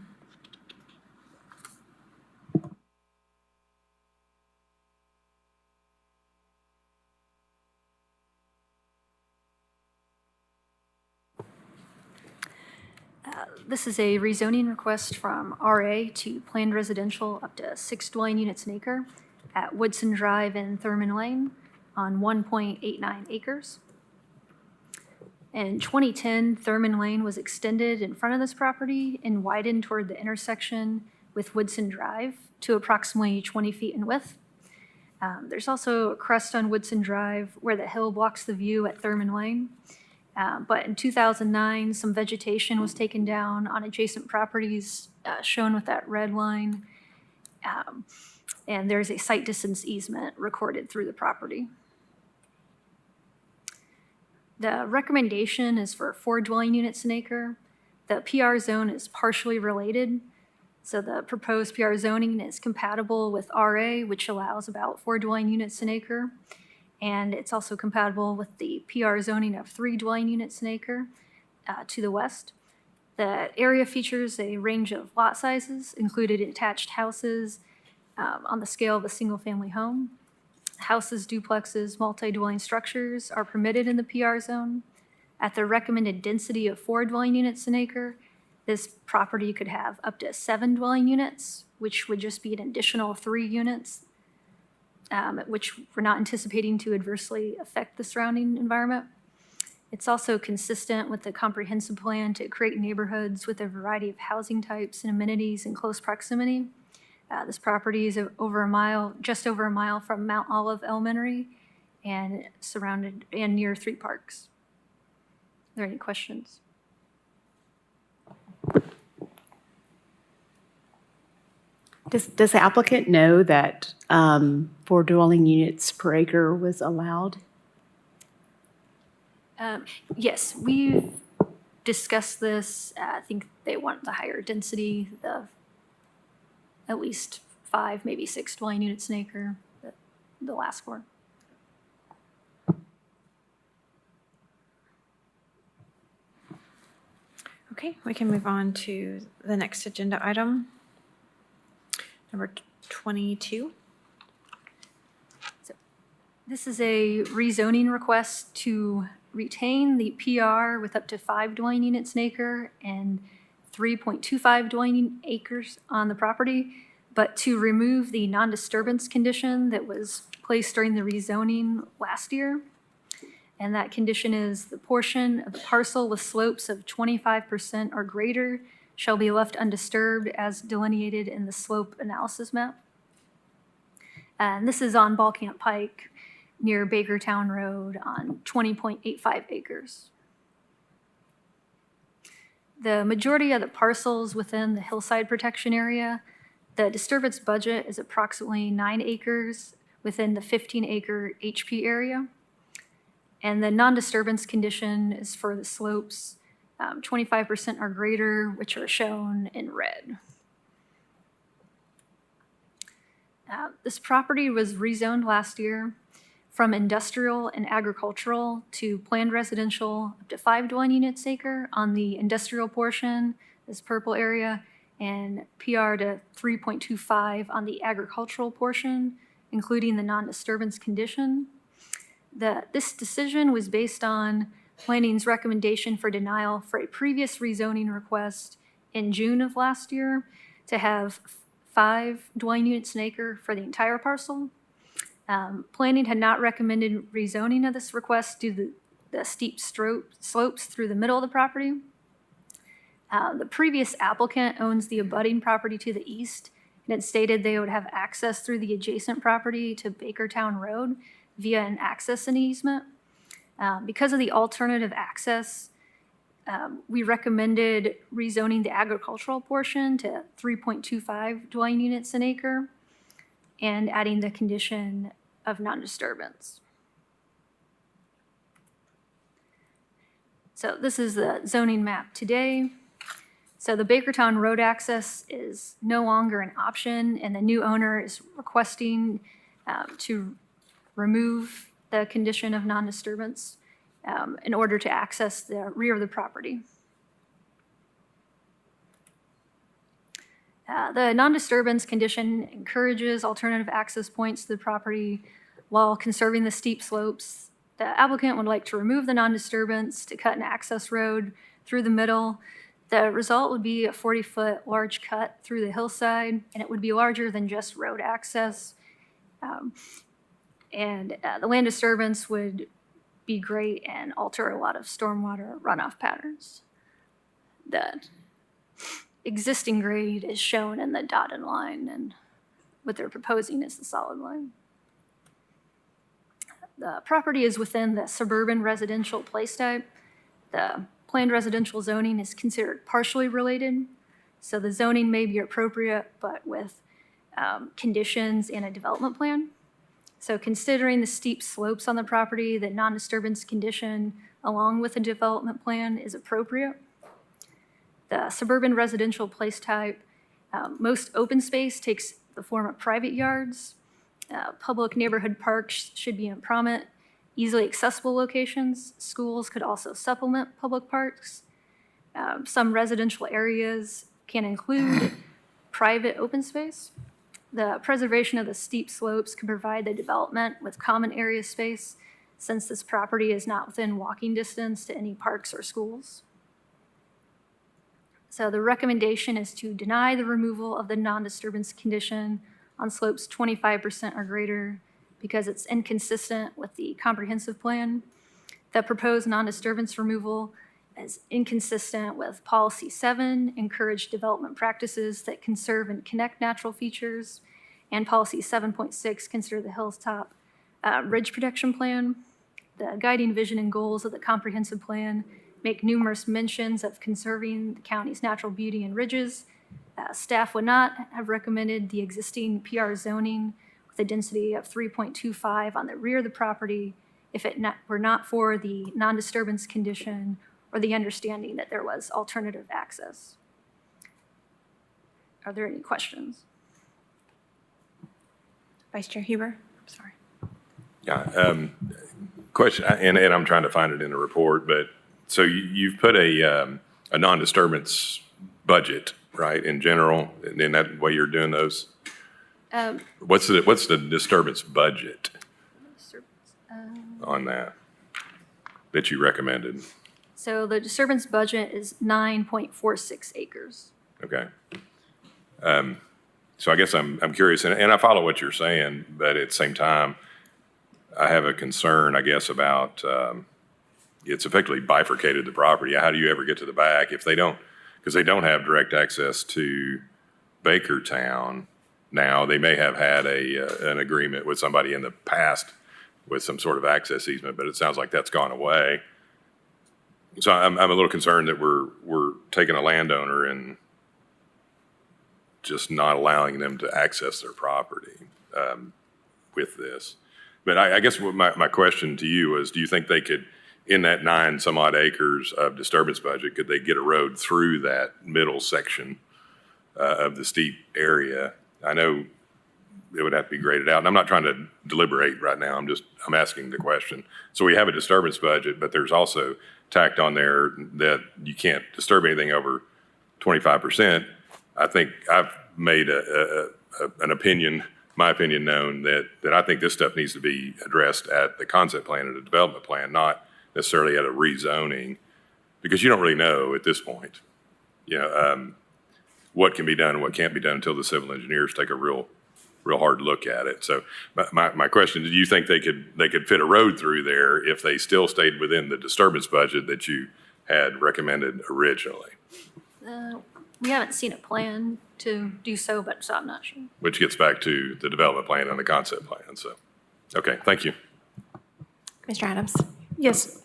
This is a rezoning request from RA to planned residential up to 6 dwelling units an acre at Woodson Drive and Thurman Lane on 1.89 acres. In 2010, Thurman Lane was extended in front of this property and widened toward the intersection with Woodson Drive to approximately 20 feet in width. There's also a crest on Woodson Drive where the hill blocks the view at Thurman Lane. But in 2009, some vegetation was taken down on adjacent properties shown with that red line. And there's a site distance easement recorded through the property. The recommendation is for 4 dwelling units an acre. The PR zone is partially related. So the proposed PR zoning is compatible with RA, which allows about 4 dwelling units an acre. And it's also compatible with the PR zoning of 3 dwelling units an acre to the west. The area features a range of lot sizes, including attached houses on the scale of a single-family home. Houses, duplexes, multi-dwelling structures are permitted in the PR zone. At the recommended density of 4 dwelling units an acre, this property could have up to 7 dwelling units, which would just be an additional 3 units, which we're not anticipating to adversely affect the surrounding environment. It's also consistent with the comprehensive plan to create neighborhoods with a variety of housing types and amenities in close proximity. This property is just over a mile from Mount Olive Elementary and surrounded and near 3 parks. Are there any questions? Does the applicant know that 4 dwelling units per acre was allowed? Yes, we've discussed this. I think they want the higher density of at least 5, maybe 6 dwelling units an acre that they'll ask for. Okay, we can move on to the next agenda item, number 22. So this is a rezoning request to retain the PR with up to 5 dwelling units an acre and 3.25 dwelling acres on the property, but to remove the non-disturbance condition that was placed during the rezoning last year. And that condition is the portion of the parcel with slopes of 25% or greater shall be left undisturbed as delineated in the slope analysis map. And this is on Ballcamp Pike near Bakertown Road on 20.85 acres. The majority of the parcels within the hillside protection area, the disturbance budget is approximately 9 acres within the 15-acre HP area. And the non-disturbance condition is for the slopes 25% or greater, which are shown in red. This property was rezoned last year from industrial and agricultural to planned residential up to 5 dwelling units acre on the industrial portion, this purple area, and PR to 3.25 on the agricultural portion, including the non-disturbance condition. This decision was based on planning's recommendation for denial for a previous rezoning request in June of last year to have 5 dwelling units an acre for the entire parcel. Planning had not recommended rezoning of this request due to the steep slopes through the middle of the property. The previous applicant owns the abutting property to the east, and it stated they would have access through the adjacent property to Bakertown Road via an access and easement. Because of the alternative access, we recommended rezoning the agricultural portion to 3.25 dwelling units an acre and adding the condition of non-disturbance. So this is the zoning map today. So the Bakertown road access is no longer an option, and the new owner is requesting to remove the condition of non-disturbance in order to access the rear of the property. The non-disturbance condition encourages alternative access points to the property while conserving the steep slopes. The applicant would like to remove the non-disturbance to cut an access road through the middle. The result would be a 40-foot large cut through the hillside, and it would be larger than just road access. The land disturbance would be great and alter a lot of stormwater runoff patterns. The existing grade is shown in the dotted line, and what they're proposing is the solid line. The property is within the suburban residential place type. The planned residential zoning is considered partially related, so the zoning may be appropriate, but with conditions in a development plan. So considering the steep slopes on the property, the non-disturbance condition along with a development plan is appropriate. The suburban residential place type, most open space takes the form of private yards. Public neighborhood parks should be in prominent, easily accessible locations. Schools could also supplement public parks. Some residential areas can include private open space. The preservation of the steep slopes can provide the development with common area space, since this property is not within walking distance to any parks or schools. So the recommendation is to deny the removal of the non-disturbance condition on slopes 25% or greater because it's inconsistent with the comprehensive plan. The proposed non-disturbance removal is inconsistent with Policy 7, encourage development practices that conserve and connect natural features, and Policy 7.6, consider the hilltop ridge protection plan. The guiding vision and goals of the comprehensive plan make numerous mentions of conserving the county's natural beauty and ridges. Staff would not have recommended the existing PR zoning with a density of 3.25 on the rear of the property if it were not for the non-disturbance condition or the understanding that there was alternative access. Are there any questions? Vice Chair Huber, sorry. Yeah, question, and I'm trying to find it in the report, but so you've put a non-disturbance budget, right, in general, and in that way you're doing those? What's the disturbance budget on that you recommended? So the disturbance budget is 9.46 acres. Okay. So I guess I'm curious, and I follow what you're saying, but at the same time, I have a concern, I guess, about it's effectively bifurcated the property. How do you ever get to the back if they don't, because they don't have direct access to Bakertown now. They may have had an agreement with somebody in the past with some sort of access easement, but it sounds like that's gone away. So I'm a little concerned that we're taking a landowner and just not allowing them to access their property with this. But I guess what my question to you is, do you think they could, in that 9 some odd acres of disturbance budget, could they get a road through that middle section of the steep area? I know it would have to be graded out, and I'm not trying to deliberate right now. I'm asking the question. So we have a disturbance budget, but there's also tacked on there that you can't disturb anything over 25%. I think I've made an opinion, my opinion known that I think this stuff needs to be addressed at the concept plan and the development plan, not necessarily at a rezoning, because you don't really know at this point, what can be done and what can't be done until the civil engineers take a real hard look at it. So my question, do you think they could fit a road through there if they still stayed within the disturbance budget that you had recommended originally? We haven't seen a plan to do so, but so I'm not sure. Which gets back to the development plan and the concept plan. So, okay, thank you. Mr. Adams? Yes,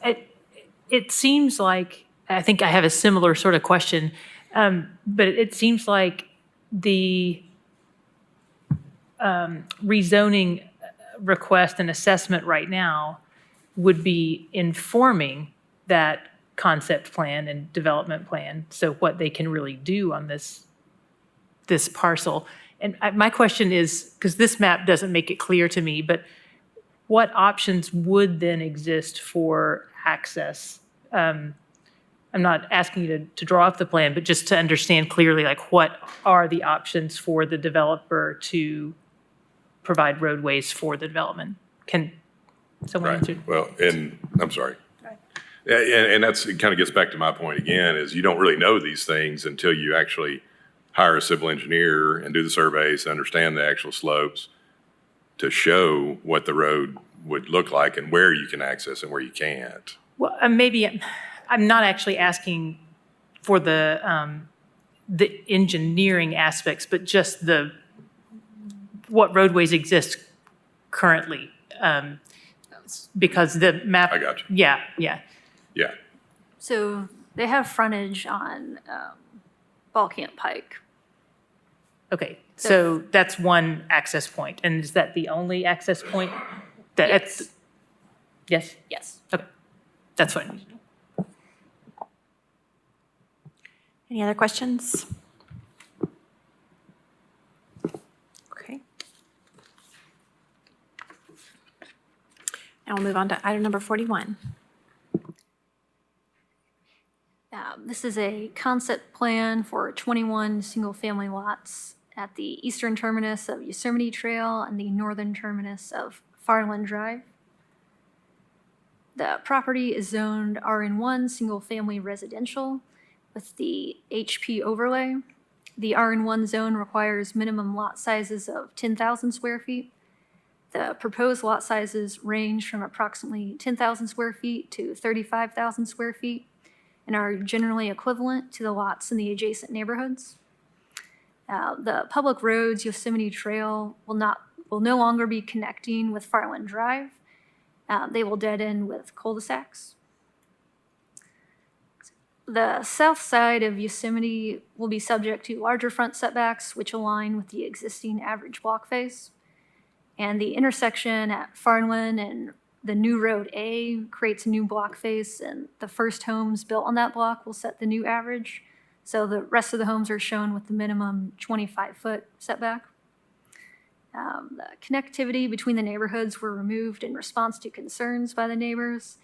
it seems like, I think I have a similar sort of question, but it seems like the rezoning request and assessment right now would be informing that concept plan and development plan, so what they can really do on this parcel. And my question is, because this map doesn't make it clear to me, but what options would then exist for access? I'm not asking you to draw up the plan, but just to understand clearly, like, what are the options for the developer to provide roadways for the development? Can someone answer? Well, and I'm sorry. Yeah, and that's, it kind of gets back to my point again, is you don't really know these things until you actually hire a civil engineer and do the surveys, understand the actual slopes to show what the road would look like and where you can access and where you can't. Well, maybe I'm not actually asking for the engineering aspects, but just what roadways exist currently. Because the map. I got you. Yeah. Yeah. So they have frontage on Ballcamp Pike. Okay, so that's one access point. And is that the only access point? Yes? Yes. Okay, that's fine. Any other questions? Okay. Now we'll move on to item number 41. This is a concept plan for 21 single-family lots at the eastern terminus of Yosemite Trail and the northern terminus of Farland Drive. The property is zoned RN1 single-family residential with the HP overlay. The RN1 zone requires minimum lot sizes of 10,000 square feet. The proposed lot sizes range from approximately 10,000 square feet to 35,000 square feet and are generally equivalent to the lots in the adjacent neighborhoods. The public roads, Yosemite Trail, will no longer be connecting with Farland Drive. They will dead end with cul-de-sacs. The south side of Yosemite will be subject to larger front setbacks, which align with the existing average block face. And the intersection at Farland and the new Road A creates a new block face, and the first homes built on that block will set the new average. So the rest of the homes are shown with the minimum 25-foot setback. The connectivity between the neighborhoods were removed in response to concerns by the neighbors.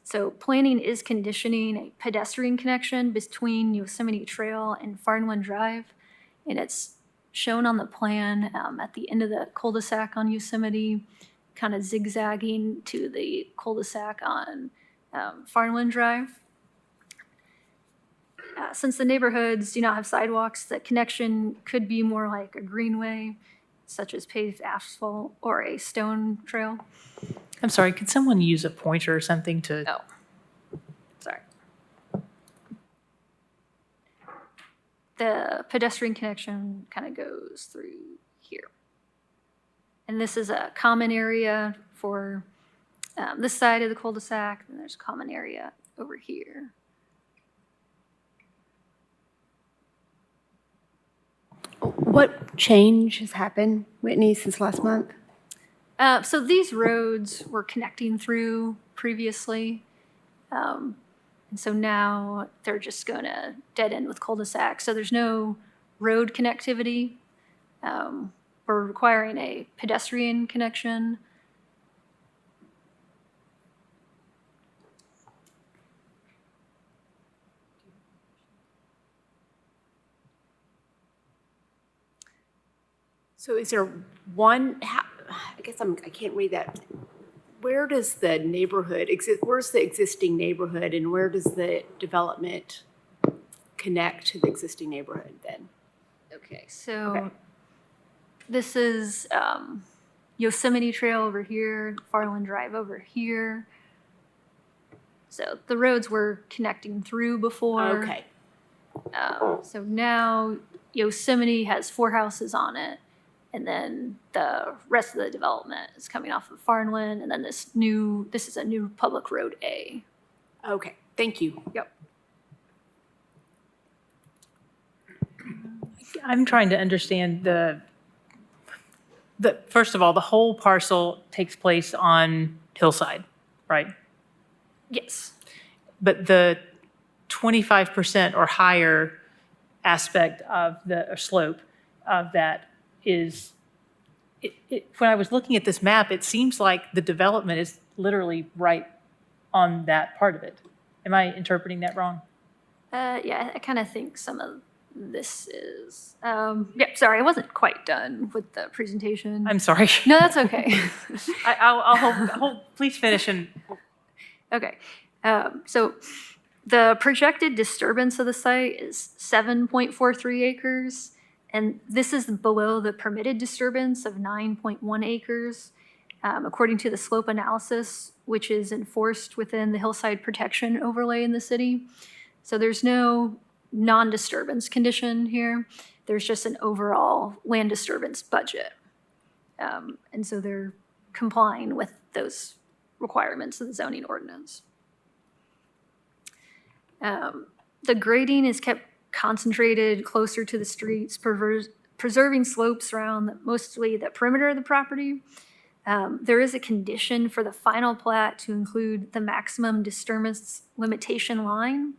So planning is conditioning a pedestrian connection between Yosemite Trail and Farland Drive, and it's shown on the plan at the end of the cul-de-sac on Yosemite, kind of zigzagging to the cul-de-sac on Farland Drive. Since the neighborhoods do not have sidewalks, the connection could be more like a greenway, such as paved asphalt or a stone trail. I'm sorry, could someone use a pointer or something to? Oh, sorry. The pedestrian connection kind of goes through here. And this is a common area for this side of the cul-de-sac, and there's a common area over here. What change has happened, Whitney, since last month? So these roads were connecting through previously. And so now they're just going to dead end with cul-de-sac. So there's no road connectivity. We're requiring a pedestrian connection. So is there one, I guess I can't read that. Where does the neighborhood exist? Where's the existing neighborhood and where does the development connect to the existing neighborhood then? Okay, so this is Yosemite Trail over here, Farland Drive over here. So the roads were connecting through before. Okay. So now Yosemite has 4 houses on it. And then the rest of the development is coming off of Farland, and then this is a new public road A. Okay, thank you. Yep. I'm trying to understand first of all, the whole parcel takes place on hillside, right? Yes. but the 25% or higher aspect of the or slope of that is, when I was looking at this map, it seems like the development is literally right on that part of it. Am I interpreting that wrong? Yeah, I kind of think some of this is, yeah, sorry, I wasn't quite done with the presentation. I'm sorry. No, that's okay. I'll hold, please finish and. Okay, so the projected disturbance of the site is 7.43 acres, and this is below the permitted disturbance of 9.1 acres, according to the slope analysis, which is enforced within the hillside protection overlay in the city. So there's no non-disturbance condition here. There's just an overall land disturbance budget. And so they're complying with those requirements of the zoning ordinance. The grading is kept concentrated closer to the streets, preserving slopes around mostly the perimeter of the property. There is a condition for the final plat to include the maximum disturbance limitation line.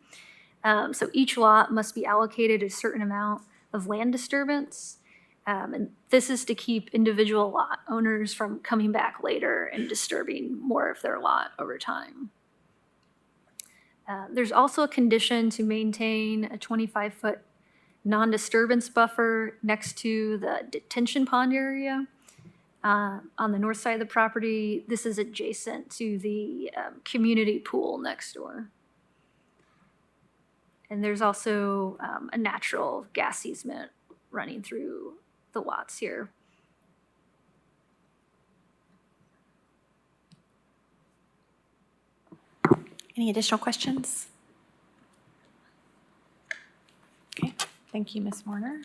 So each lot must be allocated a certain amount of land disturbance. And this is to keep individual lot owners from coming back later and disturbing more of their lot over time. There's also a condition to maintain a 25-foot non-disturbance buffer next to the detention pond area. On the north side of the property, this is adjacent to the community pool next door. And there's also a natural gas easement running through the lots here. Any additional questions? Okay, thank you, Ms. Warner.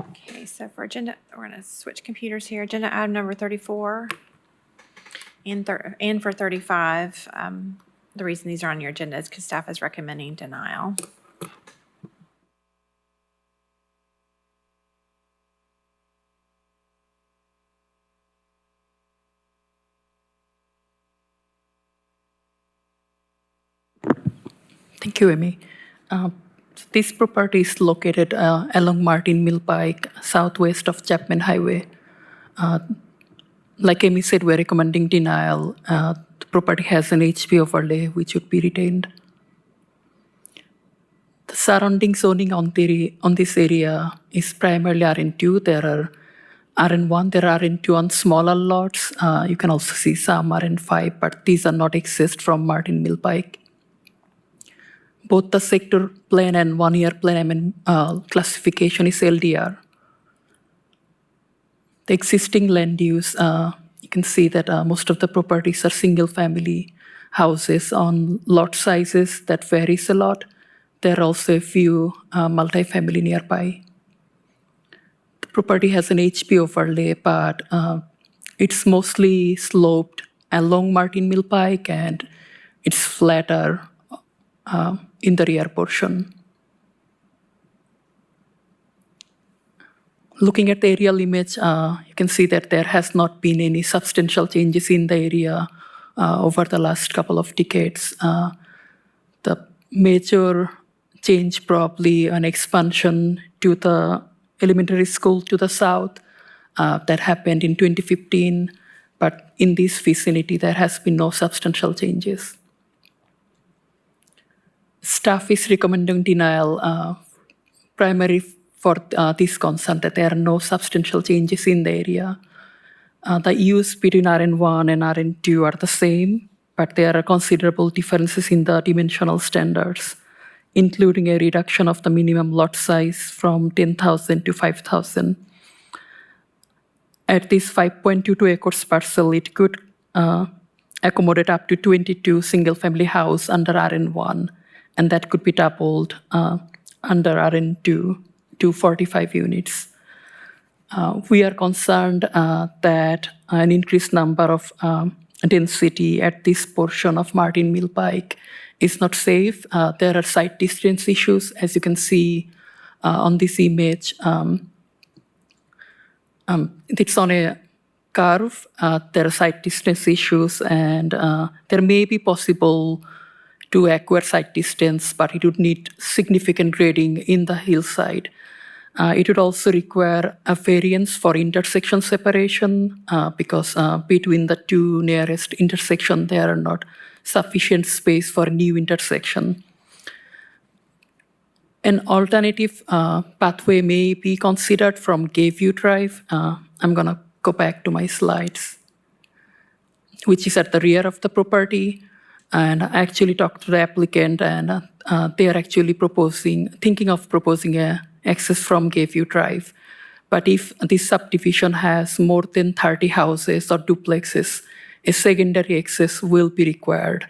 Okay, so for agenda, we're going to switch computers here. Agenda item number 34 and for 35. The reason these are on your agenda is because staff is recommending denial. Thank you, Amy. This property is located along Martin Mill Pike, southwest of Chapman Highway. Like Amy said, we're recommending denial. The property has an HP overlay, which would be retained. The surrounding zoning on this area is primarily RN2. There are RN1, there are RN2 on smaller lots. You can also see some RN5, but these are not accessed from Martin Mill Pike. Both the sector plan and 1 year plan classification is LDR. The existing land use, you can see that most of the properties are single family houses on lot sizes that varies a lot. There are also a few multifamily nearby. The property has an HP overlay, but it's mostly sloped along Martin Mill Pike and it's flatter in the rear portion. Looking at the aerial image, you can see that there has not been any substantial changes in the area over the last couple of decades. The major change probably an expansion to the elementary school to the south that happened in 2015, but in this vicinity there has been no substantial changes. Staff is recommending denial primarily for this concern that there are no substantial changes in the area. The use between RN1 and RN2 are the same, but there are considerable differences in the dimensional standards, including a reduction of the minimum lot size from 10,000 to 5,000. At this 5.22 acres parcel, it could accommodate up to 22 single-family house under RN1, and that could be doubled under RN2 to 45 units. We are concerned that an increased number of density at this portion of Martin Mill Pike is not safe. There are site distance issues, as you can see on this image. It's on a curve. There are site distance issues, and there may be possible to acquire site distance, but it would need significant grading in the hillside. It would also require a variance for intersection separation because between the two nearest intersections, there are not sufficient space for new intersection. An alternative pathway may be considered from Gayview Drive. I'm going to go back to my slides, which is at the rear of the property. And I actually talked to the applicant, and they are actually thinking of proposing a access from Gayview Drive. But if this subdivision has more than 30 houses or duplexes, a secondary access will be required,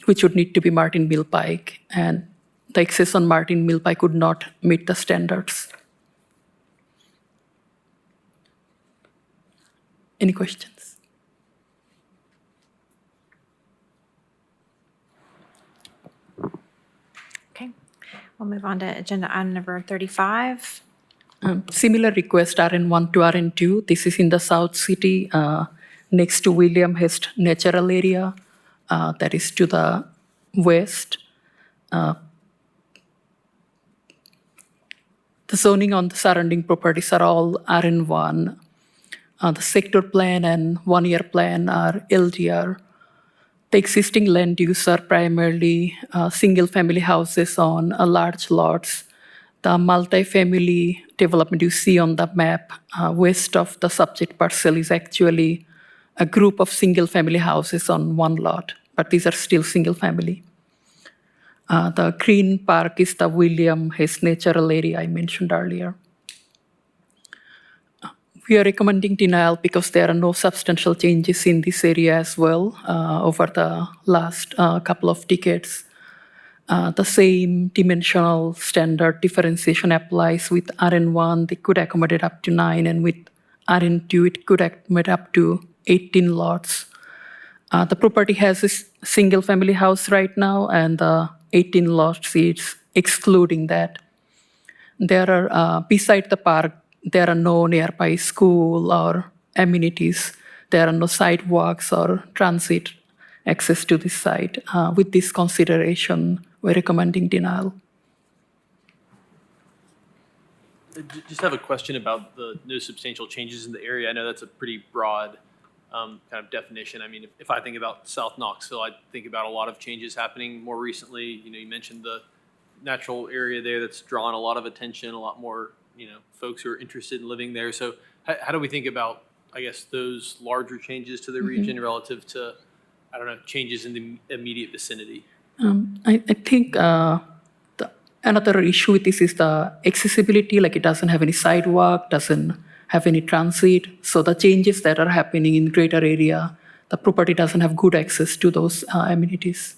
which would need to be Martin Mill Pike. And the access on Martin Mill Pike would not meet the standards. Any questions? Okay, we'll move on to agenda item number 35. Similar request RN1 to RN2. This is in the South City next to William Hest Natural Area. That is to the west. The zoning on the surrounding properties are all RN1. The sector plan and one-year plan are LDR. The existing land use are primarily single-family houses on large lots. The multi-family development you see on the map west of the subject parcel is actually a group of single-family houses on one lot, but these are still single-family. The green park is the William Hess Natural Area I mentioned earlier. We are recommending denial because there are no substantial changes in this area as well over the last couple of decades. The same dimensional standard differentiation applies with RN1. They could accommodate up to 9, and with RN2, it could accommodate up to 18 lots. The property has a single-family house right now, and the 18 lots is excluding that. There are, beside the park, there are no nearby school or amenities. There are no sidewalks or transit access to this site. With this consideration, we're recommending denial. Just have a question about the no substantial changes in the area. I know that's a pretty broad kind of definition. I mean, if I think about South Knoxville, I think about a lot of changes happening more recently. You know, you mentioned the natural area there that's drawn a lot of attention, a lot more, you know, folks who are interested in living there. So how do we think about, I guess, those larger changes to the region relative to, I don't know, changes in the immediate vicinity? I think another issue with this is the accessibility, like it doesn't have any sidewalk, doesn't have any transit. So the changes that are happening in greater area, the property doesn't have good access to those amenities.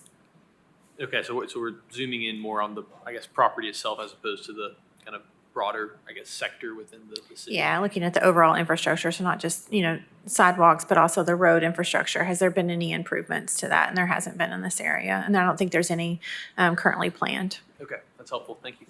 Okay, so we're zooming in more on the, I guess, property itself as opposed to the kind of broader, I guess, sector within the city. Yeah, looking at the overall infrastructure, so not just, you know, sidewalks, but also the road infrastructure. Has there been any improvements to that? And there hasn't been in this area. And I don't think there's any currently planned. Okay, that's helpful. Thank you.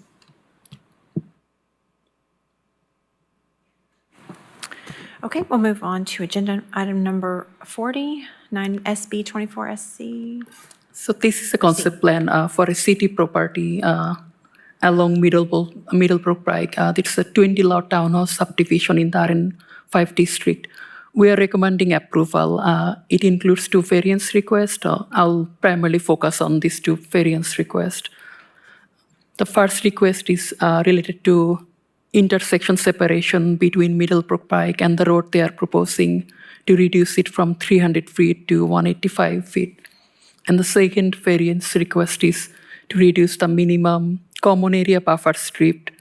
Okay, we'll move on to agenda item number 40, 9 SB 24SC. So this is a concept plan for a city property along Middlebrook Pike. It's a 20-lot townhouse subdivision in the RN5 district. We are recommending approval. It includes 2 variance requests. I'll primarily focus on these 2 variance requests. The first request is related to intersection separation between Middlebrook Pike and the road they are proposing to reduce it from 300 feet to 185 feet. And the second variance request is to reduce the minimum common area buffer strip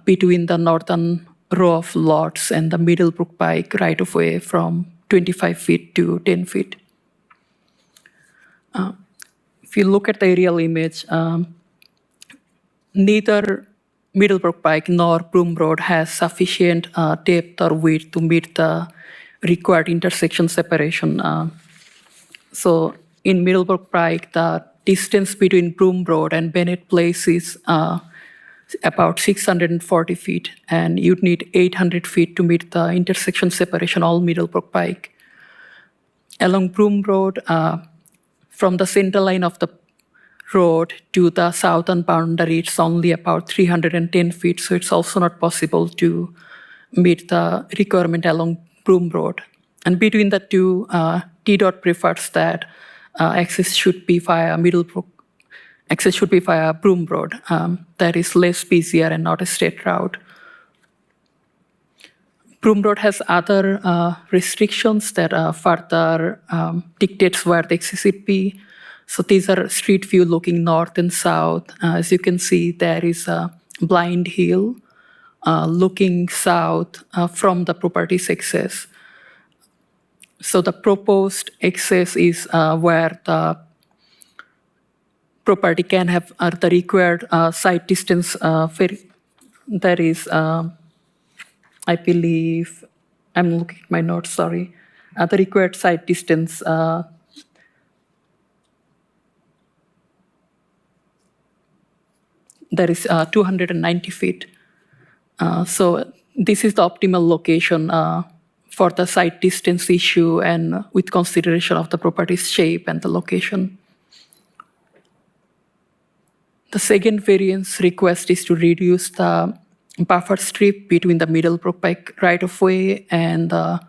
between the northern row of lots and the Middlebrook Pike right-of-way from 25 feet to 10 feet. If you look at the aerial image, neither Middlebrook Pike nor Broom Road has sufficient depth or width to meet the required intersection separation. So in Middlebrook Pike, the distance between Broom Road and Bennett Place is about 640 feet, and you'd need 800 feet to meet the intersection separation all Middlebrook Pike. Along Broom Road, from the center line of the road to the southern boundary, it's only about 310 feet, so it's also not possible to meet the requirement along Broom Road. And between the two, TDOT prefers that access should be via Broom Road. That is less busier and not a state route. Broom Road has other restrictions that further dictates where the access should be. So these are street view looking north and south. As you can see, there is a blind hill looking south from the property's access. So the proposed access is where the property can have the required site distance. There is, I believe, I'm looking at my notes, sorry. The required site distance there is 290 feet. So this is the optimal location for the site distance issue and with consideration of the property's shape and the location. The second variance request is to reduce the buffer strip between the Middlebrook Pike right-of-way and the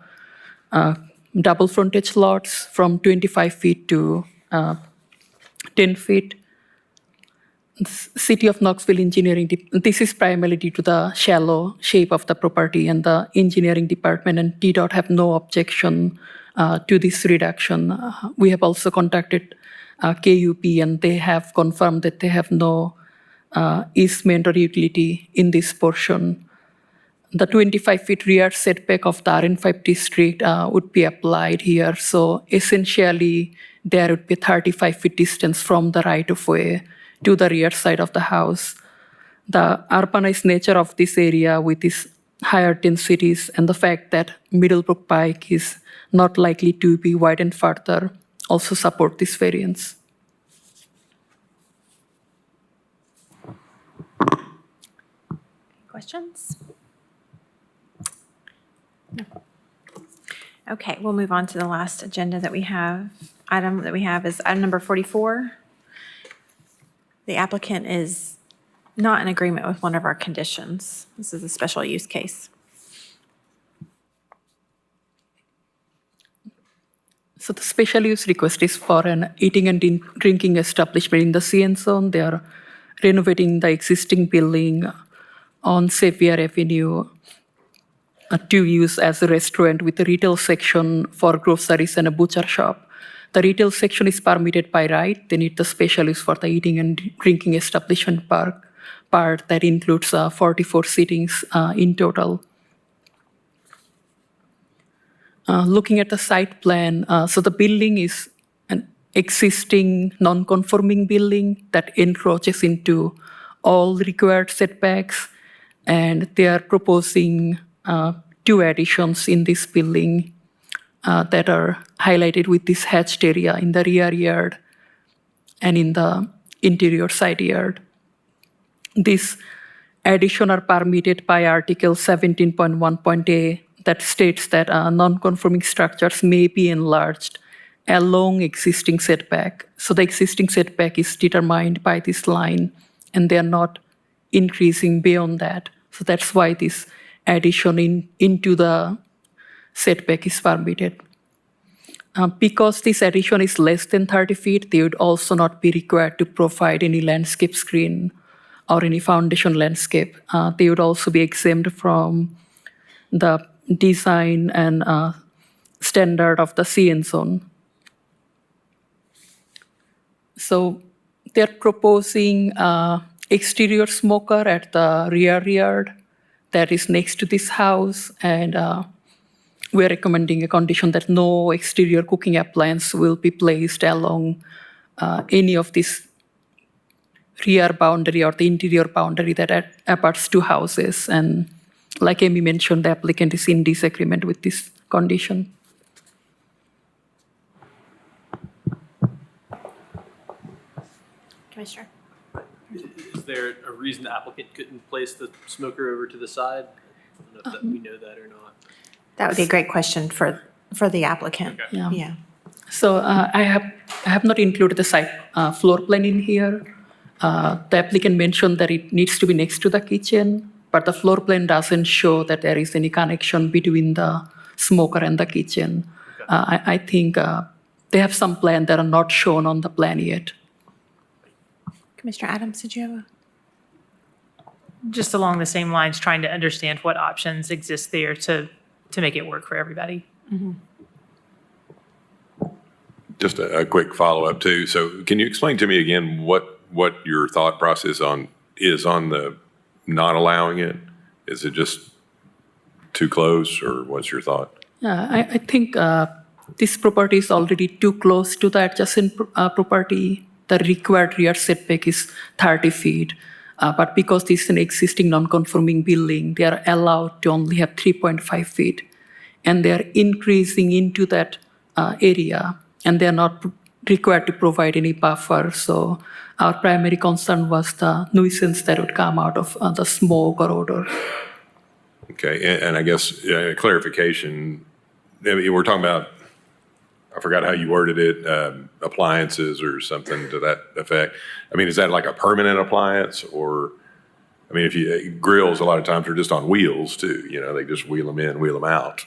double frontage lots from 25 feet to 10 feet. City of Knoxville Engineering, this is primarily due to the shallow shape of the property, and the engineering department and TDOT have no objection to this reduction. We have also contacted KUP, and they have confirmed that they have no easement or utility in this portion. The 25 feet rear setback of the RN5 district would be applied here. So essentially, there would be 35 feet distance from the right-of-way to the rear side of the house. The urbanized nature of this area with its higher densities and the fact that Middlebrook Pike is not likely to be widened further also support this variance. Questions? No. Okay, we'll move on to the last agenda that we have. Item that we have is item number 44. The applicant is not in agreement with one of our conditions. This is a special use case. So the special use request is for an eating and drinking establishment in the CN zone. They are renovating the existing building on Xavier Avenue to use as a restaurant with a retail section for groceries and a butcher shop. The retail section is permitted by right. They need the special use for the eating and drinking establishment part that includes 44 sittings in total. Looking at the site plan, so the building is an existing non-conforming building that encroaches into all required setbacks, and they are proposing 2 additions in this building that are highlighted with this hatched area in the rear yard and in the interior side yard. These additions are permitted by Article 17.1.a that states that non-conforming structures may be enlarged along existing setback. So the existing setback is determined by this line, and they are not increasing beyond that. So that's why this addition into the setback is permitted. Because this addition is less than 30 feet, they would also not be required to provide any landscape screen or any foundation landscape. They would also be exempt from the design and standard of the CN zone. So they're proposing exterior smoker at the rear yard that is next to this house, and we're recommending a condition that no exterior cooking appliance will be placed along any of this rear boundary or the interior boundary that abuts two houses. And like Amy mentioned, the applicant is in disagreement with this condition. Commissioner? Is there a reason the applicant couldn't place the smoker over to the side? I don't know if we know that or not. That would be a great question for the applicant. Yeah. Yeah. So I have not included the site floor plan in here. The applicant mentioned that it needs to be next to the kitchen, but the floor plan doesn't show that there is any connection between the smoker and the kitchen. I think they have some plan that are not shown on the plan yet. Commissioner Adams, did you have a? Just along the same lines, trying to understand what options exist there to make it work for everybody. Just a quick follow-up too. So can you explain to me again what your thought process is on the not allowing it? Is it just too close, or what's your thought? I think this property is already too close to the adjacent property. The required rear setback is 30 feet. But because this is an existing non-conforming building, they are allowed to only have 3.5 feet. And they are increasing into that area, and they are not required to provide any buffer. So our primary concern was the nuisance that would come out of the smoke or odor. Okay, and I guess clarification, I mean, we're talking about, I forgot how you worded it, appliances or something to that effect. I mean, is that like a permanent appliance, or, I mean, if you, grills a lot of times are just on wheels too, they just wheel them in, wheel them out.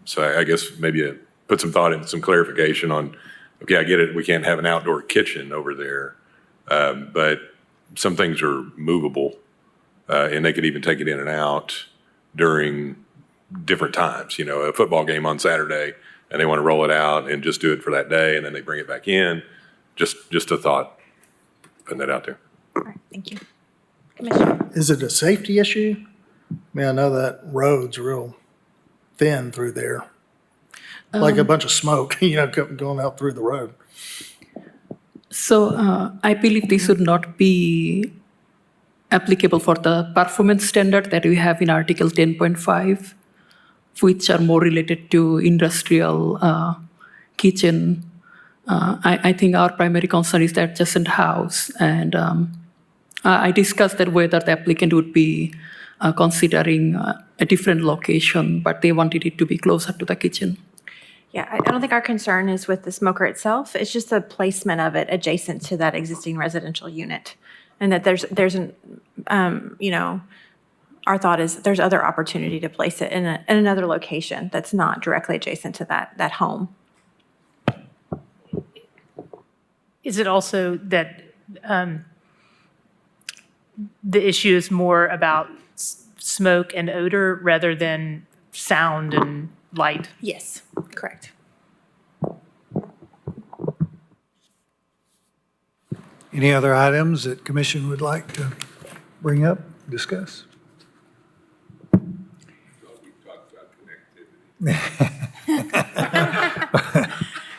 So I guess maybe put some thought into some clarification on, okay, I get it, we can't have an outdoor kitchen over there, but some things are movable, and they could even take it in and out during different times. A football game on Saturday, and they want to roll it out and just do it for that day, and then they bring it back in. Just a thought, putting that out there. All right, thank you. Commissioner. Is it a safety issue? I mean, I know that road's real thin through there. Like a bunch of smoke, going out through the road. So I believe this would not be applicable for the performance standard that we have in Article 10.5, which are more related to industrial kitchen. I think our primary concern is the adjacent house, and I discussed that whether the applicant would be considering a different location, but they wanted it to be closer to the kitchen. Yeah, I don't think our concern is with the smoker itself. It's just the placement of it adjacent to that existing residential unit. And that there's an, our thought is there's other opportunity to place it in another location that's not directly adjacent to that home. Is it also that the issue is more about smoke and odor rather than sound and light? Yes, correct. Any other items that commission would like to bring up, discuss? I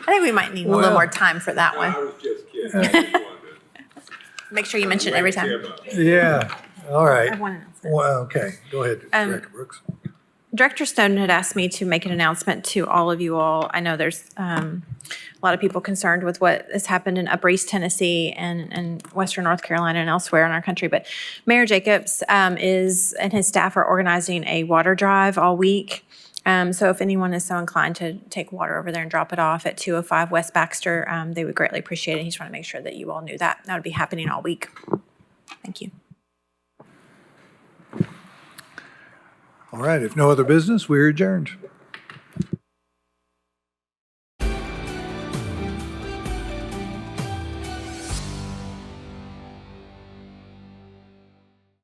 think we might need a little more time for that one. I was just kidding. I just wanted to Make sure you mention it every time. Yeah, all I right. have one announcement. Well, okay, go ahead, Director Brooks. Director Snowden had asked me to make an announcement to all of you all. I know there's a lot of people concerned with what has happened in Upper East Tennessee and Western North Carolina and elsewhere in our country, but Mayor Jacobs and his staff are organizing a water drive all week. So if anyone is so inclined to take water over there and drop it off at 205 West Baxter, they would greatly appreciate it. He just want to make sure that you all knew that. That would be happening all week. Thank you. All right, if no other business, we're adjourned.